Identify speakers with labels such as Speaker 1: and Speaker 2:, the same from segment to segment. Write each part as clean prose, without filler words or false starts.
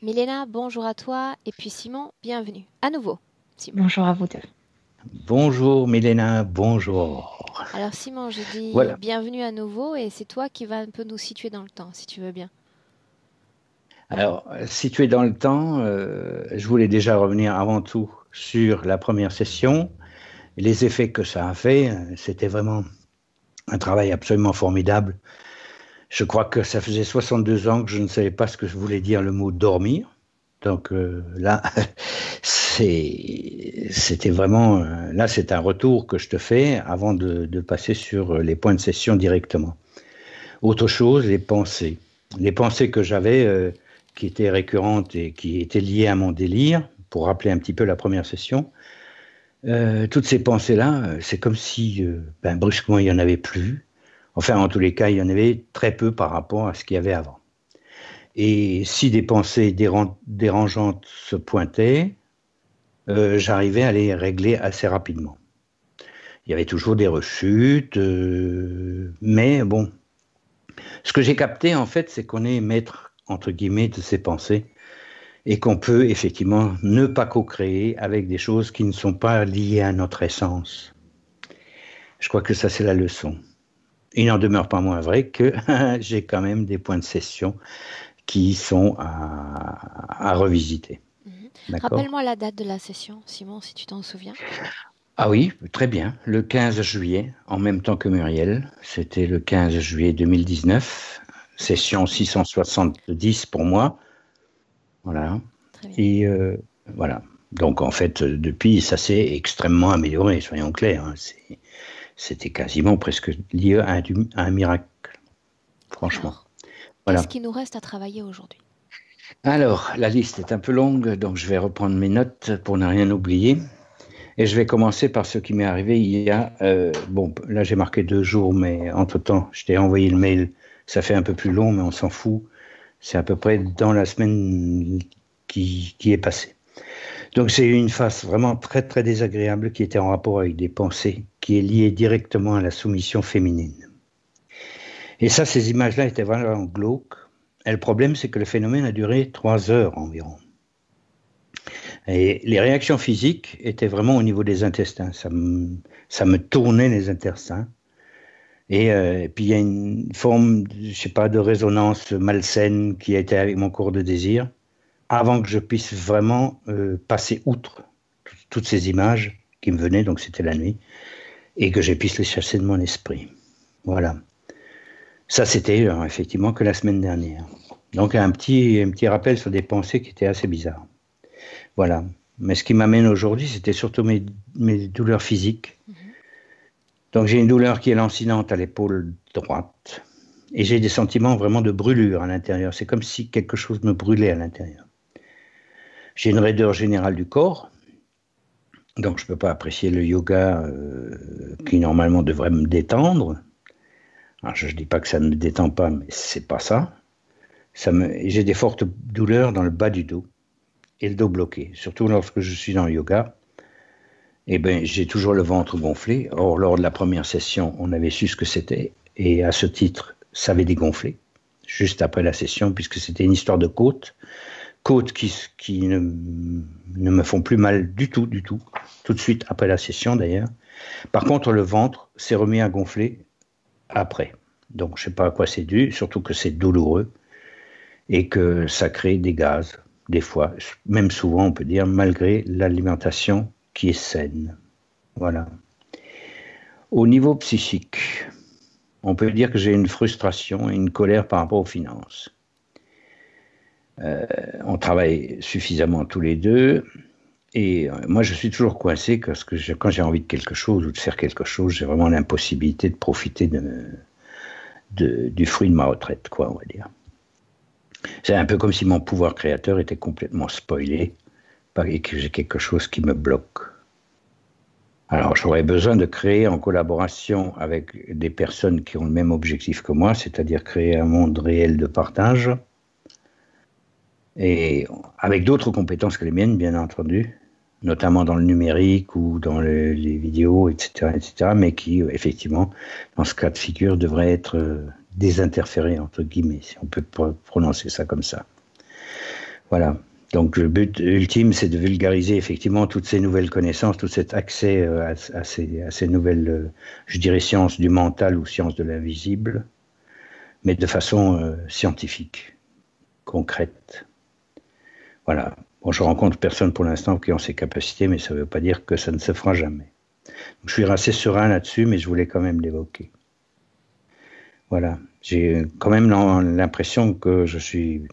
Speaker 1: Milena, bonjour à toi. Et puis Simon, bienvenue. À nouveau, Simon.
Speaker 2: Bonjour à vous deux.
Speaker 3: Bonjour Milena, bonjour.
Speaker 1: Alors Simon, j'ai dit
Speaker 3: Voilà.
Speaker 1: bienvenue à nouveau et c'est toi qui vas un peu nous situer dans le temps, si tu veux bien.
Speaker 3: Alors, situé dans le temps, je voulais déjà revenir avant tout sur la première session. Les effets que ça a fait, c'était vraiment un travail absolument formidable. Je crois que ça faisait 62 ans que je ne savais pas ce que voulait dire le mot dormir. Donc là, c'était vraiment, là c'est un retour que je te fais avant de passer sur les points de session directement. Autre chose, les pensées. Les pensées que j'avais, qui étaient récurrentes et qui étaient liées à mon délire, pour rappeler un petit peu la première session, toutes ces pensées-là, c'est comme si brusquement il n'y en avait plus. Enfin, en tous les cas, il y en avait très peu par rapport à ce qu'il y avait avant. Et si des pensées dérangeantes se pointaient, j'arrivais à les régler assez rapidement. Il y avait toujours des rechutes, mais bon, ce que j'ai capté, en fait, c'est qu'on est maître, entre guillemets, de ses pensées et qu'on peut effectivement ne pas co-créer avec des choses qui ne sont pas liées à notre essence. Je crois que ça, c'est la leçon. Il n'en demeure pas moins vrai que j'ai quand même des points de session qui sont à revisiter.
Speaker 1: Mhm.
Speaker 3: D'accord?
Speaker 1: Rappelle-moi la date de la session, Simon, si tu t'en souviens.
Speaker 3: Ah oui, très bien. Le 15 juillet, en même temps que Muriel, c'était le 15 juillet 2019, session 670 pour moi. Voilà.
Speaker 1: Très bien.
Speaker 3: Et voilà. Donc en fait, depuis, ça s'est extrêmement amélioré, soyons clairs. Hein. C'était quasiment presque lié à un miracle, franchement.
Speaker 1: Alors, qu'est-ce
Speaker 3: Voilà.
Speaker 1: qui nous reste à travailler aujourd'hui?
Speaker 3: Alors, la liste est un peu longue, donc je vais reprendre mes notes pour ne rien oublier. Et je vais commencer par ce qui m'est arrivé il y a... bon, là j'ai marqué 2 jours, mais entre-temps, je t'ai envoyé le mail. Ça fait un peu plus long, mais on s'en fout. C'est à peu près dans la semaine qui est passée. Donc c'est une phase vraiment très très désagréable qui était en rapport avec des pensées, qui est liée directement à la soumission féminine. Et ça, ces images-là étaient vraiment glauques. Et le problème, c'est que le phénomène a duré 3 heures environ. Et les réactions physiques étaient vraiment au niveau des intestins. Ça me tournait les intestins. Et puis il y a une forme, je sais pas, de résonance malsaine qui a été avec mon corps de désir, avant que je puisse vraiment passer outre toutes ces images qui me venaient, donc c'était la nuit, et que je puisse les chasser de mon esprit. Voilà. Ça, c'était effectivement que la semaine dernière. Donc un petit rappel sur des pensées qui étaient assez bizarres. Voilà. Mais ce qui m'amène aujourd'hui, c'était surtout mes douleurs physiques.
Speaker 1: Mhm.
Speaker 3: Donc j'ai une douleur qui est lancinante à l'épaule droite. Et j'ai des sentiments vraiment de brûlure à l'intérieur. C'est comme si quelque chose me brûlait à l'intérieur. J'ai une raideur générale du corps. Donc je ne peux pas apprécier le yoga qui normalement devrait me détendre. Alors, je ne dis pas que ça ne me détend pas, mais c'est pas ça. J'ai des fortes douleurs dans le bas du dos et le dos bloqué. Surtout lorsque je suis dans le yoga. Eh ben, j'ai toujours le ventre gonflé. Or, lors de la première session, on avait su ce que c'était. Et à ce titre, ça avait dégonflé. Juste après la session, puisque c'était une histoire de côtes. Côtes qui ne me font plus mal du tout, du tout. Tout de suite après la session, d'ailleurs. Par contre, le ventre s'est remis à gonfler après. Donc, je ne sais pas à quoi c'est dû, surtout que c'est douloureux et que ça crée des gaz, des fois, même souvent, on peut dire, malgré l'alimentation qui est saine. Voilà. Au niveau psychique, on peut dire que j'ai une frustration et une colère par rapport aux finances. On travaille suffisamment tous les deux. Et moi, je suis toujours coincé parce que quand j'ai envie de quelque chose ou de faire quelque chose, j'ai vraiment l'impossibilité de profiter du fruit de ma retraite, quoi, on va dire. C'est un peu comme si mon pouvoir créateur était complètement spoilé et que j'ai quelque chose qui me bloque. Alors, j'aurais besoin de créer en collaboration avec des personnes qui ont le même objectif que moi, c'est-à-dire créer un monde réel de partage, et avec d'autres compétences que les miennes, bien entendu, notamment dans le numérique ou dans les vidéos, etc., mais qui, effectivement, dans ce cas de figure, devraient être désinterférés, entre guillemets, si on peut prononcer ça comme ça. Voilà. Donc le but ultime, c'est de vulgariser effectivement toutes ces nouvelles connaissances, tout cet accès à ces nouvelles, je dirais, sciences du mental ou sciences de l'invisible, mais de façon scientifique, concrète. Voilà. Bon, je rencontre personne pour l'instant qui ont ces capacités, mais ça ne veut pas dire que ça ne se fera jamais. Donc, je suis assez serein là-dessus, mais je voulais quand même l'évoquer. Voilà. J'ai quand même l'impression que je suis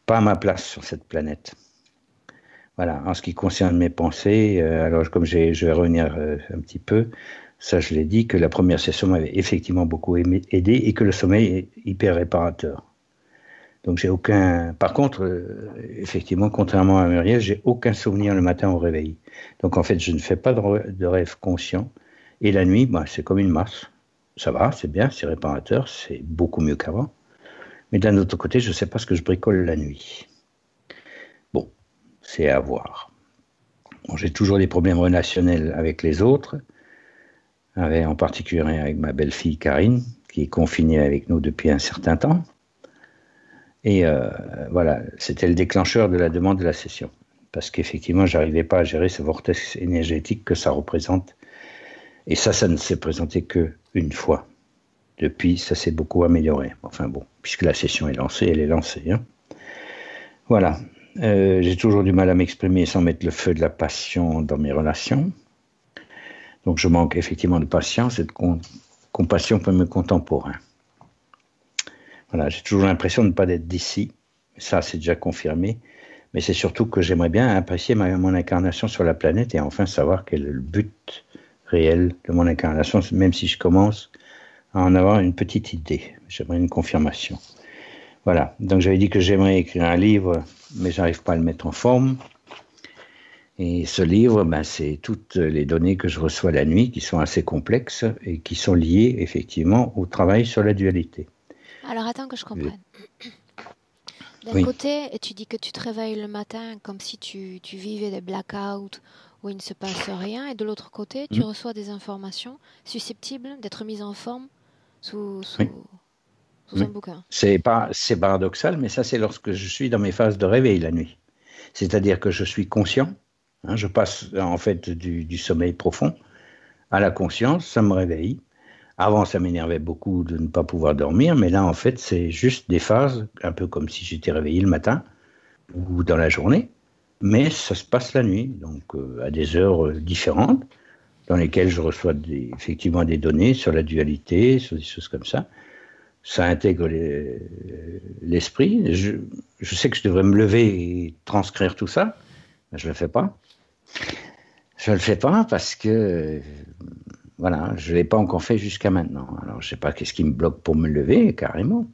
Speaker 3: pas à ma place sur cette planète. Voilà. En ce qui concerne mes pensées, alors comme je vais revenir un petit peu, ça je l'ai dit, que la première session m'avait effectivement beaucoup aidé et que le sommeil est hyper réparateur. Donc j'ai aucun. Par contre, effectivement, contrairement à Muriel, j'ai aucun souvenir le matin au réveil. Donc en fait, je ne fais pas de rêve conscient. Et la nuit, bah, c'est comme une masse. Ça va, c'est bien, c'est réparateur, c'est beaucoup mieux qu'avant. Mais d'un autre côté, je ne sais pas ce que je bricole la nuit. Bon, c'est à voir. Bon, j'ai toujours des problèmes relationnels avec les autres, en particulier avec ma belle-fille Karine, qui est confinée avec nous depuis un certain temps. Et voilà, c'était le déclencheur de la demande de la session. Parce qu'effectivement, je n'arrivais pas à gérer ce vortex énergétique que ça représente. Et ça ne s'est présenté qu'une fois. Depuis, ça s'est beaucoup amélioré. Enfin bon, puisque la session est lancée, elle est lancée. Hein. Voilà. J'ai toujours du mal à m'exprimer sans mettre le feu de la passion dans mes relations. Donc je manque effectivement de patience et de compassion pour mes contemporains. Voilà, j'ai toujours l'impression de ne pas être d'ici. Ça, c'est déjà confirmé. Mais c'est surtout que j'aimerais bien apprécier mon incarnation sur la planète et enfin savoir quel est le but réel de mon incarnation, même si je commence à en avoir une petite idée. J'aimerais une confirmation. Voilà, donc j'avais dit que j'aimerais écrire un livre, mais je n'arrive pas à le mettre en forme. Et ce livre, ben, c'est toutes les données que je reçois la nuit, qui sont assez complexes et qui sont liées effectivement au travail sur la dualité.
Speaker 1: Alors attends que je comprenne. D'un
Speaker 3: Oui.
Speaker 1: côté, tu dis que tu te réveilles le matin comme si tu vivais des blackouts où il ne se passe rien, et de l'autre côté, tu reçois des informations susceptibles d'être mises en forme sous un bouquin.
Speaker 3: C'est paradoxal, mais ça c'est lorsque je suis dans mes phases de réveil la nuit. C'est-à-dire que je suis conscient, hein, je passe en fait du sommeil profond à la conscience, ça me réveille. Avant, ça m'énervait beaucoup de ne pas pouvoir dormir, mais là, en fait, c'est juste des phases, un peu comme si j'étais réveillé le matin ou dans la journée, mais ça se passe la nuit, donc à des heures différentes, dans lesquelles je reçois effectivement des données sur la dualité, sur des choses comme ça. Ça intègre l'esprit. Je sais que je devrais me lever et transcrire tout ça, mais je ne le fais pas. Je ne le fais pas parce que voilà, je ne l'ai pas encore fait jusqu'à maintenant. Alors, je ne sais pas qu'est-ce qui me bloque pour me lever, carrément,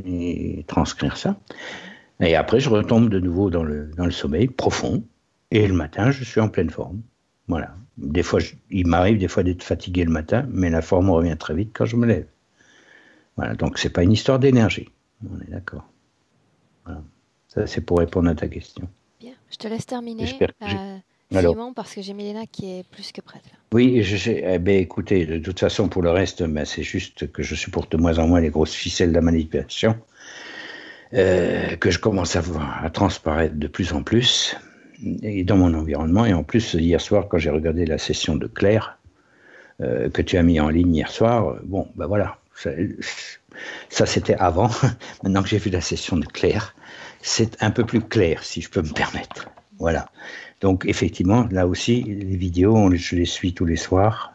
Speaker 3: et transcrire ça. Et après, je retombe de nouveau dans le sommeil profond. Et le matin, je suis en pleine forme. Voilà. Des fois, il m'arrive des fois d'être fatigué le matin, mais la forme revient très vite quand je me lève. Voilà. Donc, ce n'est pas une histoire d'énergie. On est d'accord. Voilà. Ça, c'est pour répondre à ta question.
Speaker 1: Bien. Je te laisse terminer.
Speaker 3: J'espère que
Speaker 1: Simon, parce que j'ai Milena qui est plus que prête. Là.
Speaker 3: Oui, écoutez, de toute façon, pour le reste, c'est juste que je supporte de moins en moins les grosses ficelles de la manipulation, que je commence à transparaître de plus en plus et dans mon environnement. Et en plus, hier soir, quand j'ai regardé la session de Claire, que tu as mis en ligne hier soir, bon, ben voilà, ça c'était avant. Maintenant que j'ai vu la session de Claire, c'est un peu plus clair, si je peux me permettre. Voilà. Donc, effectivement, là aussi, les vidéos, je les suis tous les soirs,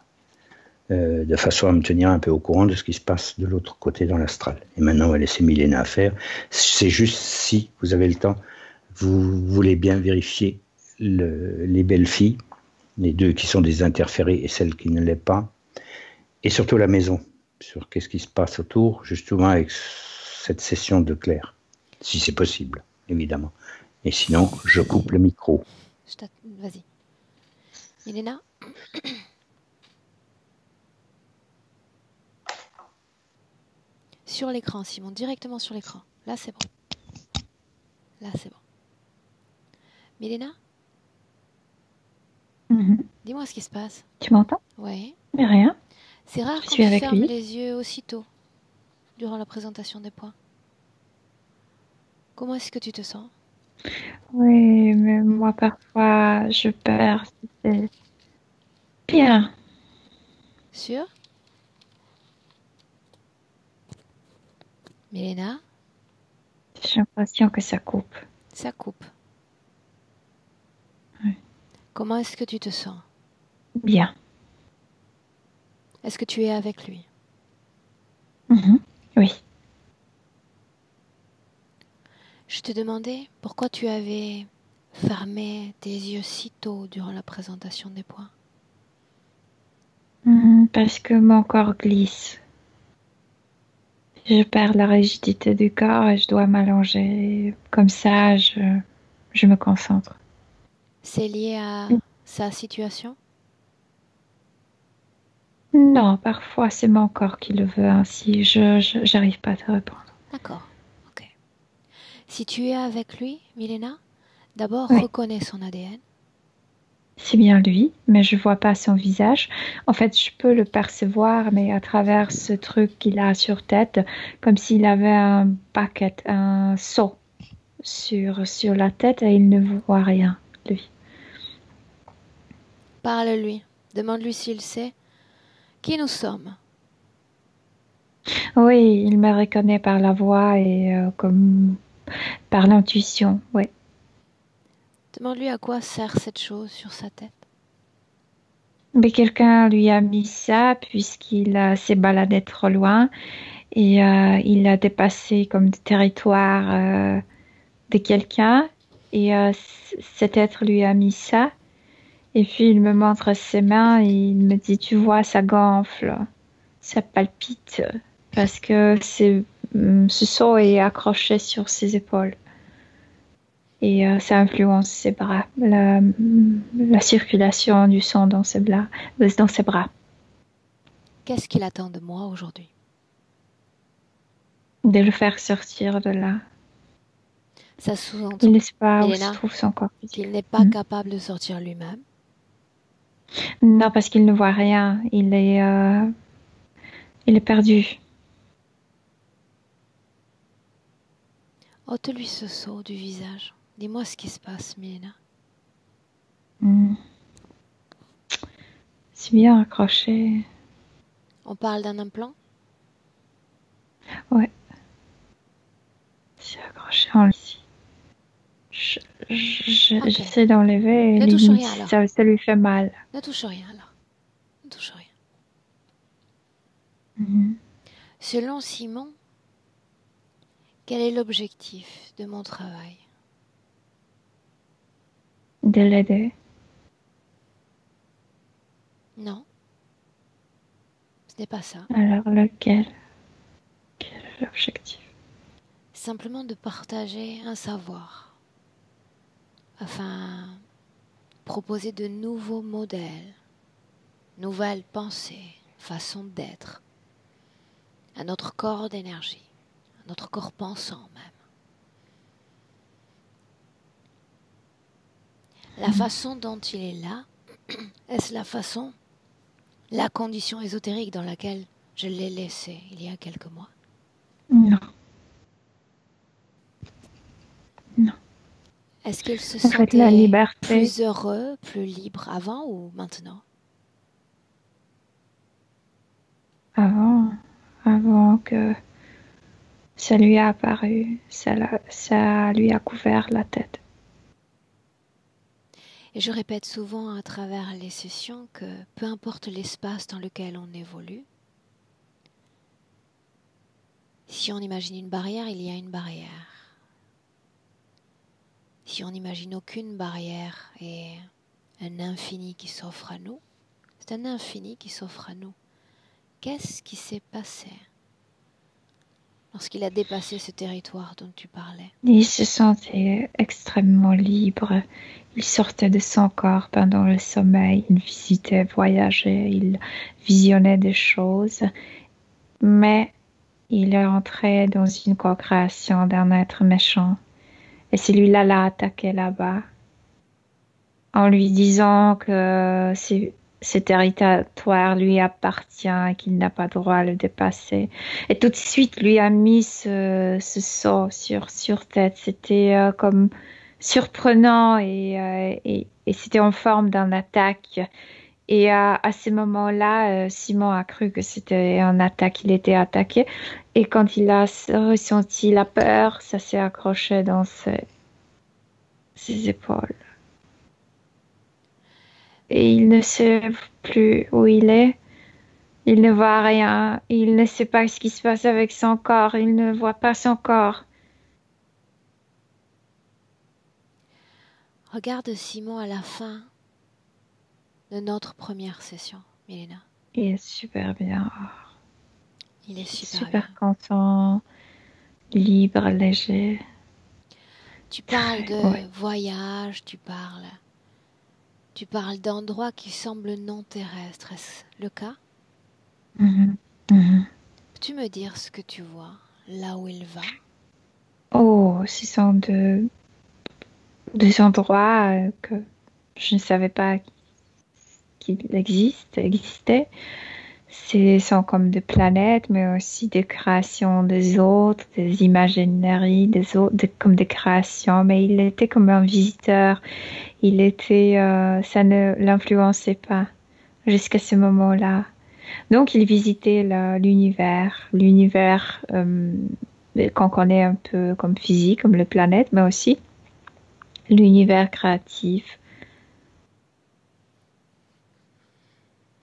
Speaker 3: de façon à me tenir un peu au courant de ce qui se passe de l'autre côté dans l'astral. Et maintenant, on va laisser Milena faire. C'est juste si vous avez le temps, vous voulez bien vérifier les belles filles, les deux qui sont des interférées et celles qui ne l'est pas, et surtout la maison, sur qu'est-ce qui se passe autour, justement avec cette session de Claire, si c'est possible, évidemment. Et sinon, je coupe le micro.
Speaker 1: Vas-y. Milena. Sur l'écran, Simon, directement sur l'écran. Là, c'est bon. Là, c'est bon. Milena. Dis-moi ce qui se passe.
Speaker 2: Tu m'entends?
Speaker 1: Oui.
Speaker 2: Mais rien.
Speaker 1: C'est rare quand tu fermes les yeux aussitôt durant la présentation des points. Comment est-ce que tu te sens?
Speaker 2: Oui, mais moi, parfois, je perds. C'est bien.
Speaker 1: Sûr? Milena,
Speaker 2: J'ai l'impression que ça coupe.
Speaker 1: ça coupe.
Speaker 2: Oui.
Speaker 1: Comment est-ce que tu te sens?
Speaker 2: Bien.
Speaker 1: Est-ce que tu es avec lui?
Speaker 2: Mhm. Oui.
Speaker 1: Je te demandais pourquoi tu avais fermé tes yeux si tôt durant la présentation des points.
Speaker 2: Parce que mon corps glisse. Je perds la rigidité du corps et je dois m'allonger. Comme ça, je me concentre.
Speaker 1: C'est lié à sa situation?
Speaker 2: Non, parfois c'est mon corps qui le veut ainsi. J'arrive pas à te répondre.
Speaker 1: D'accord, ok. Si tu es avec lui, Milena, d'abord
Speaker 2: Oui,
Speaker 1: reconnais son ADN.
Speaker 2: c'est bien lui, mais je vois pas son visage. En fait, je peux le percevoir, mais à travers ce truc qu'il a sur tête, comme s'il avait un bucket, un seau sur la tête et il ne voit rien, lui.
Speaker 1: Parle-lui, demande-lui s'il sait qui nous sommes.
Speaker 2: Oui, il me reconnaît par la voix et comme par l'intuition, oui.
Speaker 1: Demande-lui à quoi sert cette chose sur sa tête.
Speaker 2: Mais quelqu'un lui a mis ça puisqu'il s'est baladé trop loin et il a dépassé comme le territoire de quelqu'un et cet être lui a mis ça et puis il me montre ses mains et il me dit tu vois ça gonfle, ça palpite parce que ce seau est accroché sur ses épaules et ça influence ses bras, la circulation du sang dans ses bras.
Speaker 1: Qu'est-ce qu'il attend de moi aujourd'hui?
Speaker 2: De le faire sortir de là.
Speaker 1: Ça
Speaker 2: Il
Speaker 1: sous-entend,
Speaker 2: ne sait pas où se
Speaker 1: Milena,
Speaker 2: trouve son corps
Speaker 1: qu'il
Speaker 2: physique.
Speaker 1: n'est pas capable de sortir lui-même.
Speaker 2: Non, parce qu'il ne voit rien. Il est perdu.
Speaker 1: Ôte-lui ce seau du visage. Dis-moi ce qui se passe, Milena.
Speaker 2: Mm. C'est bien accroché.
Speaker 1: On parle d'un implant?
Speaker 2: Ouais, c'est accroché en ici.
Speaker 1: Ok.
Speaker 2: J'essaie d'enlever et
Speaker 1: Ne touche
Speaker 2: limite,
Speaker 1: rien alors.
Speaker 2: ça lui fait mal.
Speaker 1: Ne touche rien alors. Ne touche rien.
Speaker 2: Mhm.
Speaker 1: Selon Simon, quel est l'objectif de mon travail?
Speaker 2: De l'aider.
Speaker 1: Non, ce n'est pas ça.
Speaker 2: Alors lequel? Quel est l'objectif?
Speaker 1: Simplement de partager un savoir afin de proposer de nouveaux modèles, nouvelles pensées, façons d'être à notre corps d'énergie, à notre corps pensant même. La façon dont il est là, est-ce la condition ésotérique dans laquelle je l'ai laissé il y a quelques mois?
Speaker 2: Non, non.
Speaker 1: Est-ce qu'il se
Speaker 2: En fait, la
Speaker 1: sentait
Speaker 2: liberté,
Speaker 1: plus heureux, plus libre avant ou maintenant?
Speaker 2: avant, avant que ça lui a apparu, ça lui a couvert la tête.
Speaker 1: Et je répète souvent à travers les sessions que peu importe l'espace dans lequel on évolue, si on imagine une barrière, il y a une barrière. Si on n'imagine aucune barrière et un infini qui s'offre à nous, c'est un infini qui s'offre à nous. Qu'est-ce qui s'est passé lorsqu'il a dépassé ce territoire dont tu parlais?
Speaker 2: Il se sentait extrêmement libre. Il sortait de son corps pendant le sommeil. Il visitait, voyageait, il visionnait des choses. Mais il est entré dans une co-création d'un être méchant. Et celui-là l'a attaqué là-bas en lui disant que ce territoire lui appartient et qu'il n'a pas droit à le dépasser. Et tout de suite, lui a mis ce sceau sur tête. C'était comme surprenant et c'était en forme d'une attaque. Et à ce moment-là, Simon a cru que c'était une attaque, il était attaqué. Et quand il a ressenti la peur, ça s'est accroché dans ses épaules. Et il ne sait plus où il est. Il ne voit rien. Il ne sait pas ce qui se passe avec son corps. Il ne voit pas son corps.
Speaker 1: Regarde Simon à la fin de notre première session, Milena.
Speaker 2: Il est super bien.
Speaker 1: Il est super
Speaker 2: super
Speaker 1: bien.
Speaker 2: content, libre, léger.
Speaker 1: Tu parles de
Speaker 2: Ouais.
Speaker 1: voyage, tu parles d'endroits qui semblent non terrestres. Est-ce le cas?
Speaker 2: Mhm. Mhm.
Speaker 1: Peux-tu me dire ce que tu vois, là où il va?
Speaker 2: Oh, ce sont des endroits que je ne savais pas qu'ils existaient. Ce sont comme des planètes, mais aussi des créations des autres, des imagineries des autres, comme des créations. Mais il était comme un visiteur. Ça ne l'influençait pas jusqu'à ce moment-là. Donc, il visitait l'univers qu'on connaît un peu comme physique, comme les planètes, mais aussi l'univers créatif.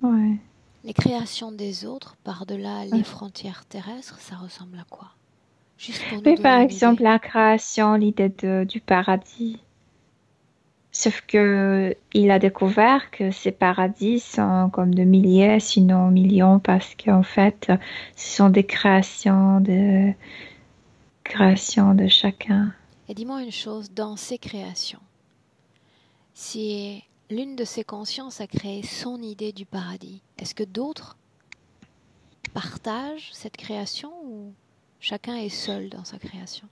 Speaker 2: Ouais.
Speaker 1: Les créations des autres, par-delà les frontières terrestres, ça ressemble à quoi? Juste pour nous
Speaker 2: Oui, par
Speaker 1: donner une
Speaker 2: exemple,
Speaker 1: idée.
Speaker 2: la création, l'idée du paradis. Sauf que il a découvert que ces paradis sont comme de milliers, sinon millions, parce qu'en fait, ce sont des créations de chacun.
Speaker 1: Et dis-moi une chose, dans ces créations, si l'une de ces consciences a créé son idée du paradis, est-ce que d'autres partagent cette création ou chacun est seul dans sa création?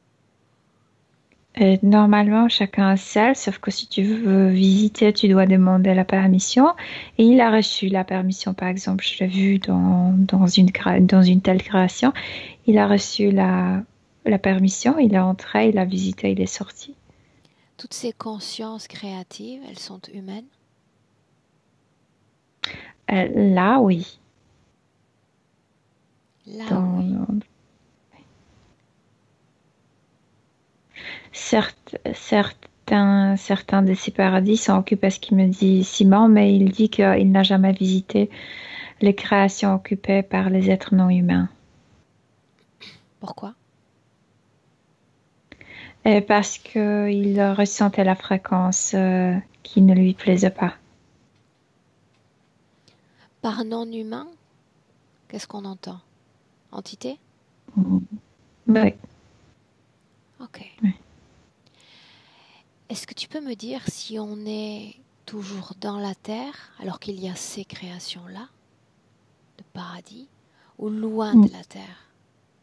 Speaker 2: Normalement, chacun seul, sauf que si tu veux visiter, tu dois demander la permission. Et il a reçu la permission, par exemple, je l'ai vu dans une telle création. Il a reçu la permission, il est entré, il a visité, il est sorti.
Speaker 1: Toutes ces consciences créatives, elles sont humaines?
Speaker 2: Là, oui.
Speaker 1: Là, oui.
Speaker 2: Dans, certains de ces paradis sont occupés, ce qu'il me dit Simon, mais il dit qu'il n'a jamais visité les créations occupées par les êtres non humains.
Speaker 1: Pourquoi?
Speaker 2: Et parce qu'il ressentait la fréquence qui ne lui plaisait pas.
Speaker 1: Par non-humain, qu'est-ce qu'on entend? Entité?
Speaker 2: Mm. Oui.
Speaker 1: Ok.
Speaker 2: Oui.
Speaker 1: Est-ce que tu peux me dire si on est toujours dans la Terre alors qu'il y a ces créations-là, de paradis, ou loin de la Terre?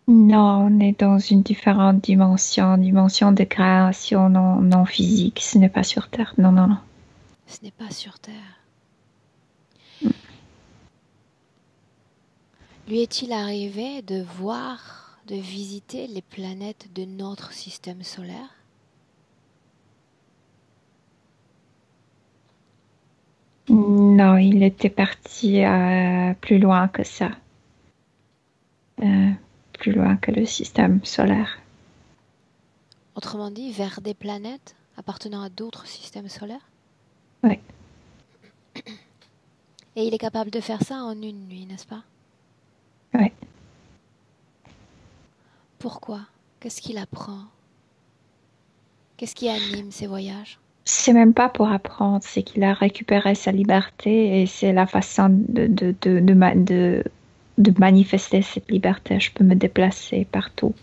Speaker 2: Non, on est dans une différente dimension de création non physique. Ce n'est pas sur Terre. Non, non, non.
Speaker 1: Ce n'est pas sur Terre. Lui est-il arrivé de voir, de visiter les planètes de notre système solaire?
Speaker 2: Non, il était parti plus loin que ça. Euh, plus loin que le système solaire.
Speaker 1: Autrement dit, vers des planètes appartenant à d'autres systèmes solaires?
Speaker 2: Oui.
Speaker 1: Et il est capable de faire ça en une nuit, n'est-ce pas?
Speaker 2: Oui.
Speaker 1: Pourquoi? Qu'est-ce qu'il apprend? Qu'est-ce qui anime ces voyages?
Speaker 2: C'est même pas pour apprendre, c'est qu'il a récupéré sa liberté et c'est la façon de manifester cette liberté. Je peux me déplacer partout.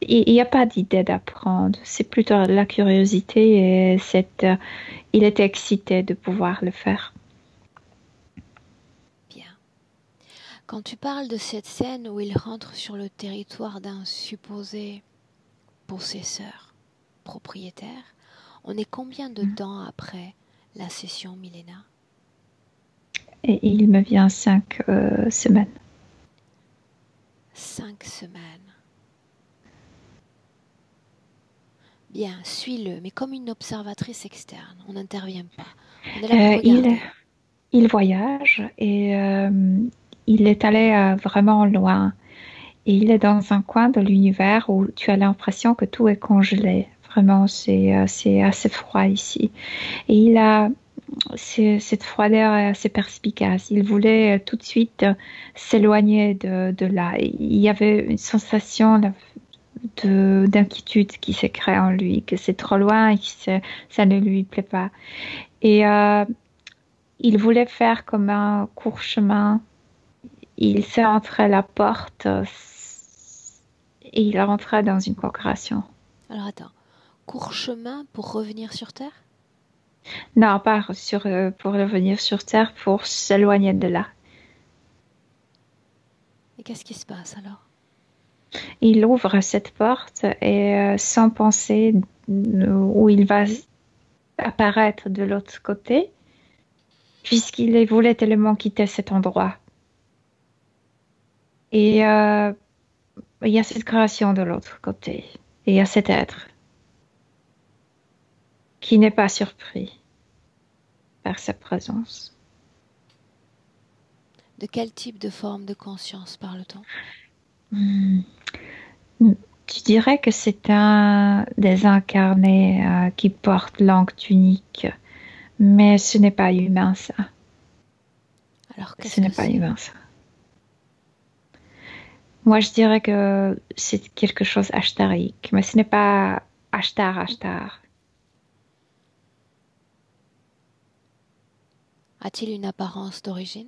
Speaker 2: Il n'y a pas d'idée d'apprendre, c'est plutôt la curiosité et il était excité de pouvoir le faire.
Speaker 1: Bien. Quand tu parles de cette scène où il rentre sur le territoire d'un supposé possesseur, propriétaire, on est combien de temps après la session, Milena?
Speaker 2: Et il me vient 5 semaines.
Speaker 1: 5 semaines. Bien, suis-le, mais comme une observatrice externe. On n'intervient pas. On est là pour
Speaker 2: Il,
Speaker 1: regarder.
Speaker 2: il voyage et il est allé vraiment loin. Et il est dans un coin de l'univers où tu as l'impression que tout est congelé. Vraiment, c'est assez froid ici. Et cette froideur est assez perspicace. Il voulait tout de suite s'éloigner de là. Et il y avait une sensation d'inquiétude qui s'est créée en lui, que c'est trop loin et que ça ne lui plaît pas. Et il voulait faire comme un court chemin. Il s'est entré à la porte et il est rentré dans une congrégation.
Speaker 1: Alors attends, court chemin pour revenir sur Terre?
Speaker 2: Non, pas pour revenir sur Terre, pour s'éloigner de là.
Speaker 1: Et qu'est-ce qui se passe alors?
Speaker 2: Il ouvre cette porte et sans penser où il va apparaître de l'autre côté, puisqu'il voulait tellement quitter cet endroit. Et il y a cette création de l'autre côté. Et il y a cet être qui n'est pas surpris par sa présence.
Speaker 1: De quel type de forme de conscience parle-t-on?
Speaker 2: Tu dirais que c'est un désincarné qui porte langue tunique, mais ce n'est pas humain, ça.
Speaker 1: Alors
Speaker 2: Ce
Speaker 1: qu'est-ce
Speaker 2: n'est
Speaker 1: que
Speaker 2: pas
Speaker 1: c'est?
Speaker 2: humain, ça. Moi, je dirais que c'est quelque chose ashtarique, mais ce n'est pas Ashtar.
Speaker 1: A-t-il une apparence d'origine?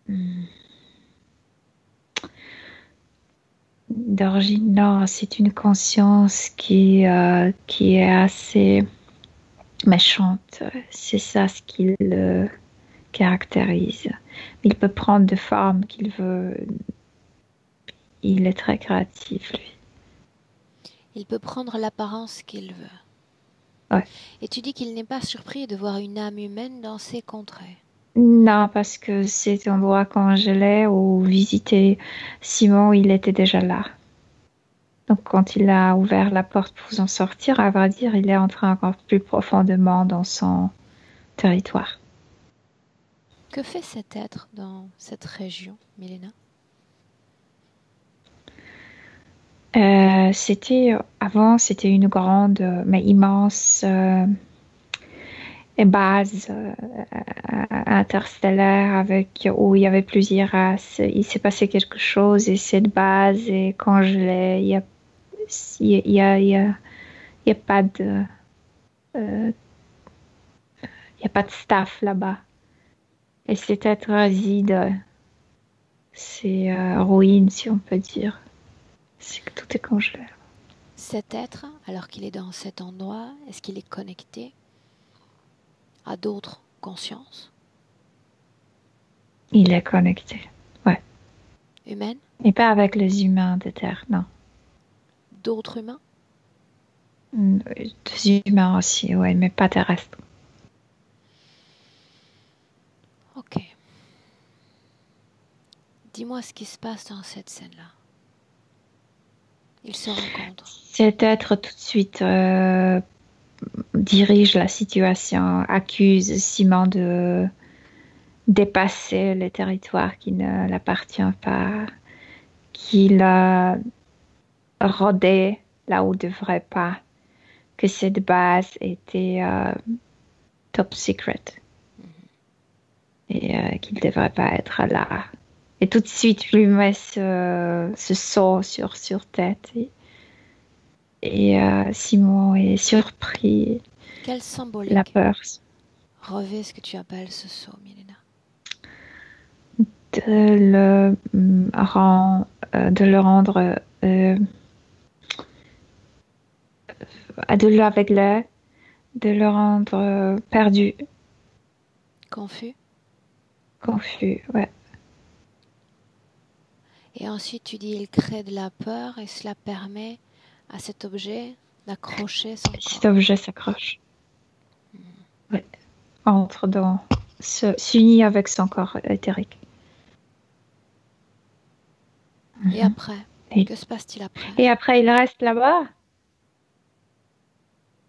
Speaker 2: Hmm. D'origine, non, c'est une conscience qui est assez méchante. C'est ça ce qui le caractérise. Il peut prendre de formes qu'il veut. Il est très créatif, lui.
Speaker 1: Il peut prendre l'apparence qu'il veut.
Speaker 2: Ouais.
Speaker 1: Et tu dis qu'il n'est pas surpris de voir une âme humaine dans ces contrées.
Speaker 2: Non, parce que cet endroit congelé où visiter Simon, il était déjà là. Donc quand il a ouvert la porte pour en sortir, à vrai dire, il est entré encore plus profondément dans son territoire.
Speaker 1: Que fait cet être dans cette région, Milena?
Speaker 2: C'était une grande, mais immense base interstellaire où il y avait plusieurs races. Il s'est passé quelque chose et cette base est congelée. Il y a pas de, il y a pas de staff là-bas. Et cet être réside, c'est ruine, si on peut dire. C'est que tout est congelé.
Speaker 1: Cet être, alors qu'il est dans cet endroit, est-ce qu'il est connecté à d'autres consciences
Speaker 2: Il est connecté. Ouais.
Speaker 1: humaines,
Speaker 2: Et pas avec les humains de Terre, non.
Speaker 1: d'autres humains?
Speaker 2: Des humains aussi, ouais, mais pas terrestres.
Speaker 1: Ok. Dis-moi ce qui se passe dans cette scène-là. Ils se rencontrent.
Speaker 2: Cet être tout de suite dirige la situation, accuse Simon de dépasser le territoire qui ne l'appartient pas, qu'il a rodé là où il ne devrait pas, que cette base était top secret et qu'il ne devrait pas être là. Et tout de suite, lui met ce saut sur tête. Et Simon est surpris,
Speaker 1: Quelle
Speaker 2: la
Speaker 1: symbolique
Speaker 2: peur
Speaker 1: revêt ce que tu appelles ce saut, Milena?
Speaker 2: de le rendre de l'aveugler, de le rendre perdu,
Speaker 1: Confus?
Speaker 2: confus. Ouais.
Speaker 1: Et ensuite, tu dis il crée de la peur et cela permet à cet objet d'accrocher son
Speaker 2: Cet
Speaker 1: corps.
Speaker 2: objet s'accroche. Ouais. Entre s'unit avec son corps éthérique.
Speaker 1: Et après, Que se passe-t-il après?
Speaker 2: Et après, il reste là-bas.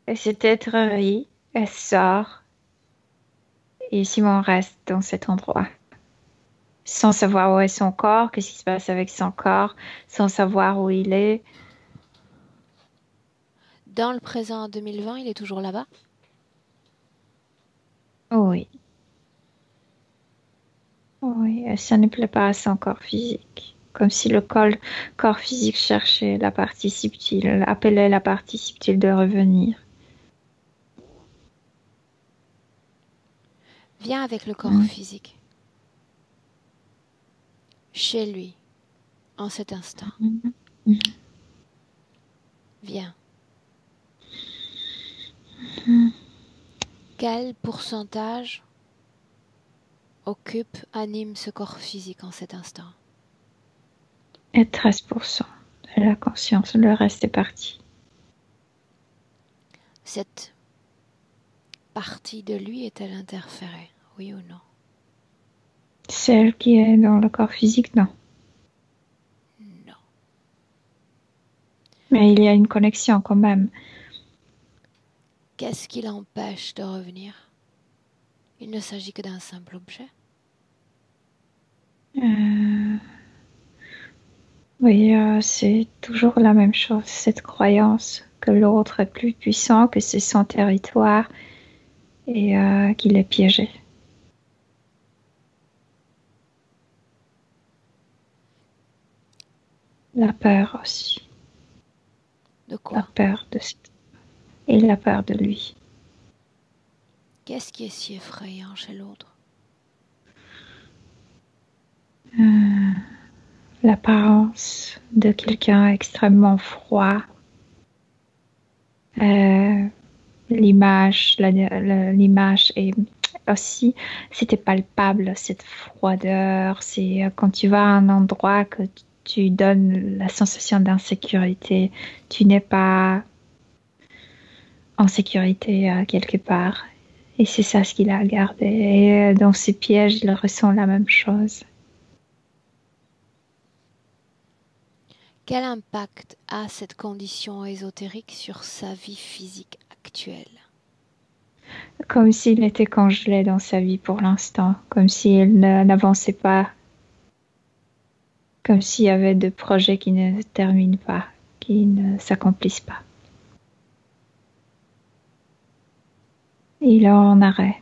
Speaker 2: Et cette étrerie, elle sort. Et Simon reste dans cet endroit. Sans savoir où est son corps, qu'est-ce qui se passe avec son corps, sans savoir où il est.
Speaker 1: Dans le présent 2020, il est toujours là-bas?
Speaker 2: Oui. Oui, ça ne plaît pas à son corps physique. Comme si le corps physique cherchait la partie subtile, appelait la partie subtile de revenir.
Speaker 1: Viens avec le corps physique. Chez lui, en cet instant. Viens. Quel pourcentage anime ce corps physique en cet instant?
Speaker 2: Et 13% de la conscience, le reste est parti.
Speaker 1: Cette partie de lui est-elle interférée, oui ou non?
Speaker 2: Celle qui est dans le corps physique, non.
Speaker 1: Non.
Speaker 2: Mais il y a une connexion quand même.
Speaker 1: Qu'est-ce qui l'empêche de revenir? Il ne s'agit que d'un simple objet.
Speaker 2: Oui, c'est toujours la même chose, cette croyance que l'autre est plus puissant, que c'est son territoire et qu'il est piégé. La peur aussi.
Speaker 1: De quoi?
Speaker 2: La peur de et la peur de lui.
Speaker 1: Qu'est-ce qui est si effrayant chez l'autre?
Speaker 2: L'apparence de quelqu'un extrêmement froid. L'image est aussi, c'était palpable, cette froideur. C'est quand tu vas à un endroit que tu donnes la sensation d'insécurité. Tu n'es pas en sécurité quelque part. Et c'est ça ce qu'il a gardé. Et dans ses pièges, il ressent la même chose.
Speaker 1: Quel impact a cette condition ésotérique sur sa vie physique actuelle?
Speaker 2: Comme s'il était congelé dans sa vie pour l'instant. Comme s'il n'avançait pas. Comme s'il y avait des projets qui ne terminent pas, qui ne s'accomplissent pas. Il est en arrêt.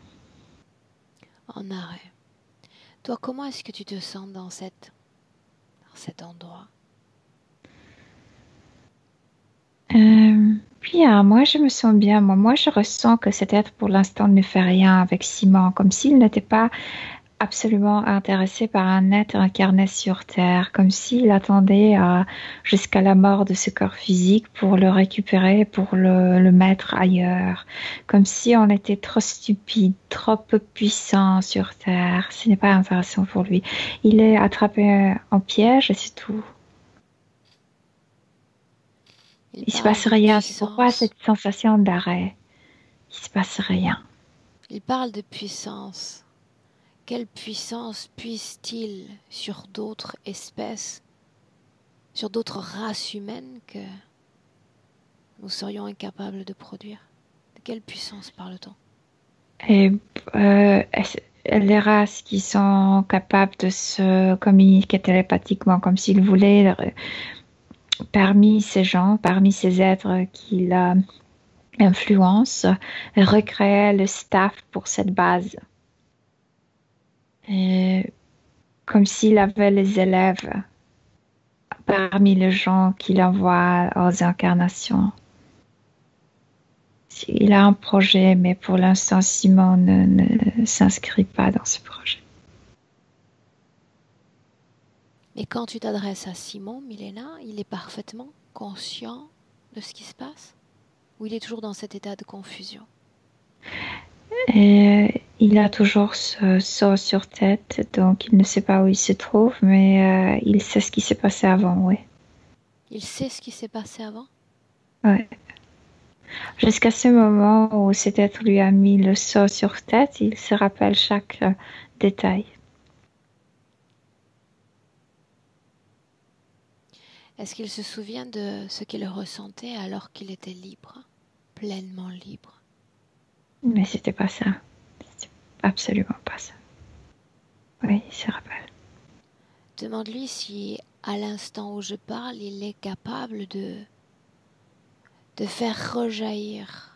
Speaker 1: En arrêt. Toi, comment est-ce que tu te sens dans cet endroit?
Speaker 2: Bien, moi je me sens bien. Moi je ressens que cet être pour l'instant ne fait rien avec Simon, comme s'il n'était pas absolument intéressé par un être incarné sur Terre, comme s'il attendait jusqu'à la mort de ce corps physique pour le récupérer, pour le mettre ailleurs, comme si on était trop stupide, trop peu puissant sur Terre. Ce n'est pas intéressant pour lui. Il est attrapé en piège et c'est tout. Il ne se passe rien. C'est pourquoi cette sensation d'arrêt. Il ne se passe rien.
Speaker 1: Il parle de puissance. Quelle puissance puise-t-il sur d'autres espèces, sur d'autres races humaines que nous serions incapables de produire? De quelle puissance parle-t-on?
Speaker 2: Et les races qui sont capables de se communiquer télépathiquement comme s'ils voulaient, parmi ces gens, parmi ces êtres qu'il influence, recréer le staff pour cette base. Et comme s'il avait les élèves parmi les gens qu'il envoie aux incarnations. Il a un projet, mais pour l'instant, Simon ne s'inscrit pas dans ce projet.
Speaker 1: Mais quand tu t'adresses à Simon, Milena, il est parfaitement conscient de ce qui se passe? Ou il est toujours dans cet état de confusion?
Speaker 2: Et il a toujours ce sceau sur tête, donc il ne sait pas où il se trouve, mais il sait ce qui s'est passé avant, oui.
Speaker 1: Il sait ce qui s'est passé avant?
Speaker 2: Ouais. Jusqu'à ce moment où cet être lui a mis le sceau sur tête, il se rappelle chaque détail.
Speaker 1: Est-ce qu'il se souvient de ce qu'il ressentait alors qu'il était libre, pleinement libre?
Speaker 2: Mais c'était pas ça. C'était absolument pas ça. Oui, il se rappelle.
Speaker 1: Demande-lui si, à l'instant où je parle, il est capable de faire rejaillir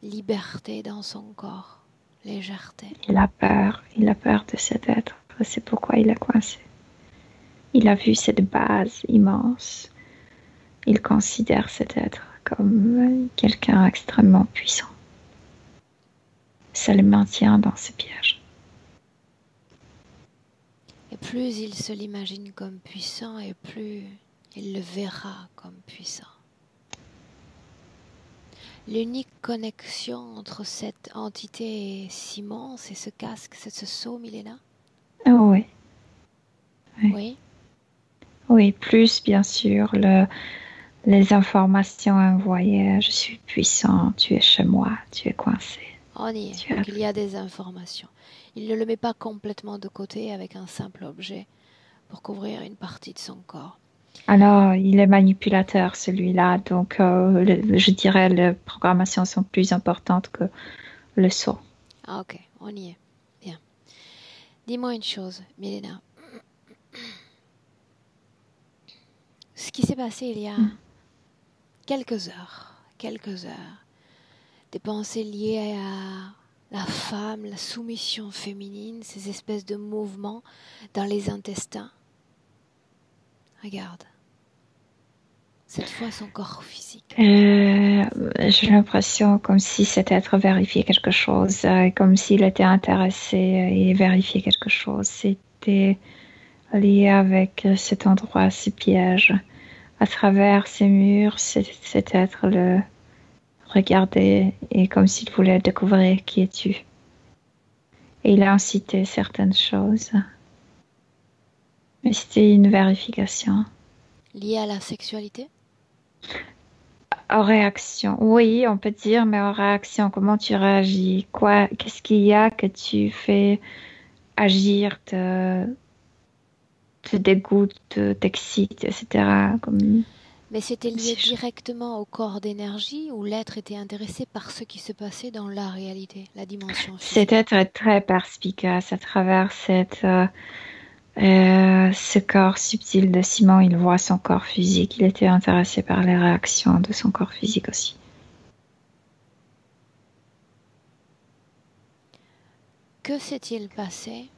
Speaker 1: liberté dans son corps, légèreté.
Speaker 2: Il a peur de cet être. C'est pourquoi il est coincé. Il a vu cette base immense. Il considère cet être comme quelqu'un extrêmement puissant. Ça le maintient dans ce piège.
Speaker 1: Et plus il se l'imagine comme puissant, et plus il le verra comme puissant. L'unique connexion entre cette entité si immense et ce casque, c'est ce sceau, Milena?
Speaker 2: Oh, oui.
Speaker 1: Oui.
Speaker 2: Oui, plus bien sûr les informations envoyées. Je suis puissant, tu es chez moi, tu es coincé.
Speaker 1: On y est, donc il y a des informations. Il ne le met pas complètement de côté avec un simple objet pour couvrir une partie de son corps.
Speaker 2: Alors, il est manipulateur, celui-là. Donc, je dirais les programmations sont plus importantes que le son.
Speaker 1: Ah, ok, on y est. Bien. Dis-moi une chose, Milena. Ce qui s'est passé il y a quelques heures, des pensées liées à la femme, la soumission féminine, ces espèces de mouvements dans les intestins. Regarde. Cette fois, son corps physique.
Speaker 2: J'ai l'impression comme si cet être vérifiait quelque chose, comme s'il était intéressé et vérifiait quelque chose. C'était lié avec cet endroit, ce piège. À travers ces murs, cet être le regardait et comme s'il voulait découvrir qui es-tu. Et il a incité certaines choses. Mais c'était une vérification.
Speaker 1: Liée à la sexualité?
Speaker 2: En réaction, oui, on peut dire, mais en réaction, comment tu réagis? Qu'est-ce qu'il y a que tu fais agir, te dégoûte, t'excite, etc.
Speaker 1: Mais c'était lié directement au corps d'énergie ou l'être était intéressé par ce qui se passait dans la réalité, la dimension physique?
Speaker 2: Cet être est très perspicace à travers ce corps subtil de Simon. Il voit son corps physique. Il était intéressé par les réactions de son corps physique aussi.
Speaker 1: Que s'est-il passé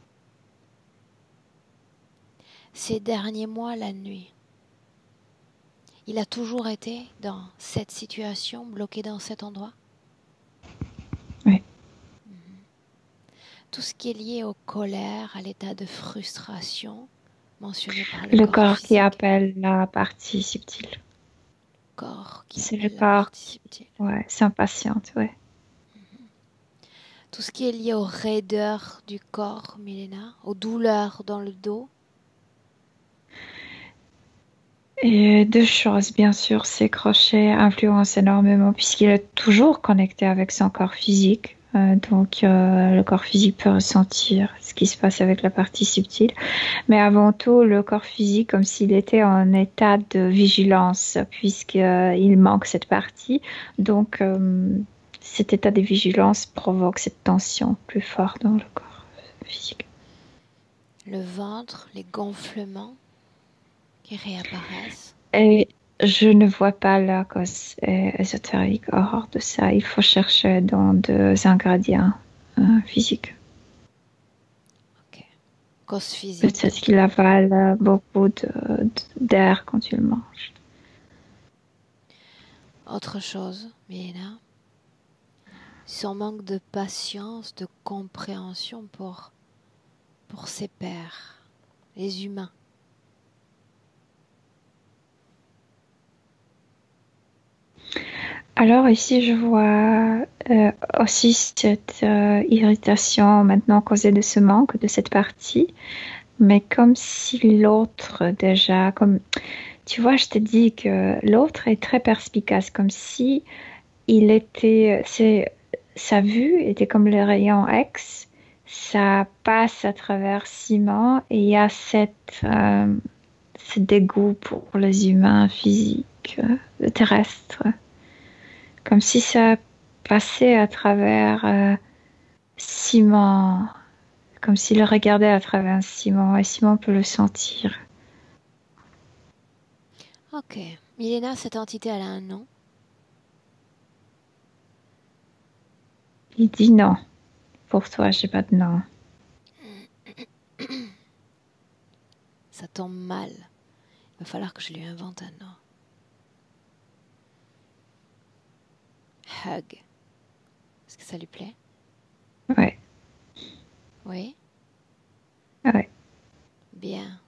Speaker 1: ces derniers mois la nuit? Il a toujours été dans cette situation, bloqué dans cet endroit?
Speaker 2: Oui.
Speaker 1: Tout ce qui est lié aux colères, à l'état de frustration mentionné par
Speaker 2: Le
Speaker 1: le
Speaker 2: corps
Speaker 1: physique.
Speaker 2: qui appelle la partie subtile.
Speaker 1: C'est
Speaker 2: le corps. Ouais, c'est impatiente, ouais.
Speaker 1: Tout ce qui est lié aux raideurs du corps, Milena, aux douleurs dans le dos.
Speaker 2: Et deux choses, bien sûr, ces crochets influencent énormément puisqu'il est toujours connecté avec son corps physique. Donc, le corps physique peut ressentir ce qui se passe avec la partie subtile. Mais avant tout, le corps physique, comme s'il était en état de vigilance puisqu'il manque cette partie. Donc, cet état de vigilance provoque cette tension plus forte dans le corps physique.
Speaker 1: Le ventre, les gonflements qui réapparaissent.
Speaker 2: Et je ne vois pas la cause ésotérique hors de ça. Il faut chercher dans des ingrédients physiques.
Speaker 1: Ok. Cause physique.
Speaker 2: Peut-être qu'il avale beaucoup d'air quand il mange.
Speaker 1: Autre chose, Milena. Son manque de patience, de compréhension pour ses pairs, les humains.
Speaker 2: Alors ici, je vois aussi cette irritation maintenant causée de ce manque, de cette partie, mais comme si l'autre déjà, comme tu vois, je te dis que l'autre est très perspicace, comme si il était, sa vue était comme le rayon X, ça passe à travers ciment et il y a ce dégoût pour les humains physiques, terrestres. Comme si ça passait à travers ciment, comme s'il le regardait à travers un ciment, et Simon peut le sentir.
Speaker 1: Ok. Milena, cette entité, elle a un nom?
Speaker 2: Il dit non. Pour toi, j'ai pas de nom.
Speaker 1: Ça tombe mal. Il va falloir que je lui invente un nom. Hug. Est-ce que ça lui plaît?
Speaker 2: Ouais,
Speaker 1: Oui?
Speaker 2: ouais.
Speaker 1: Bien.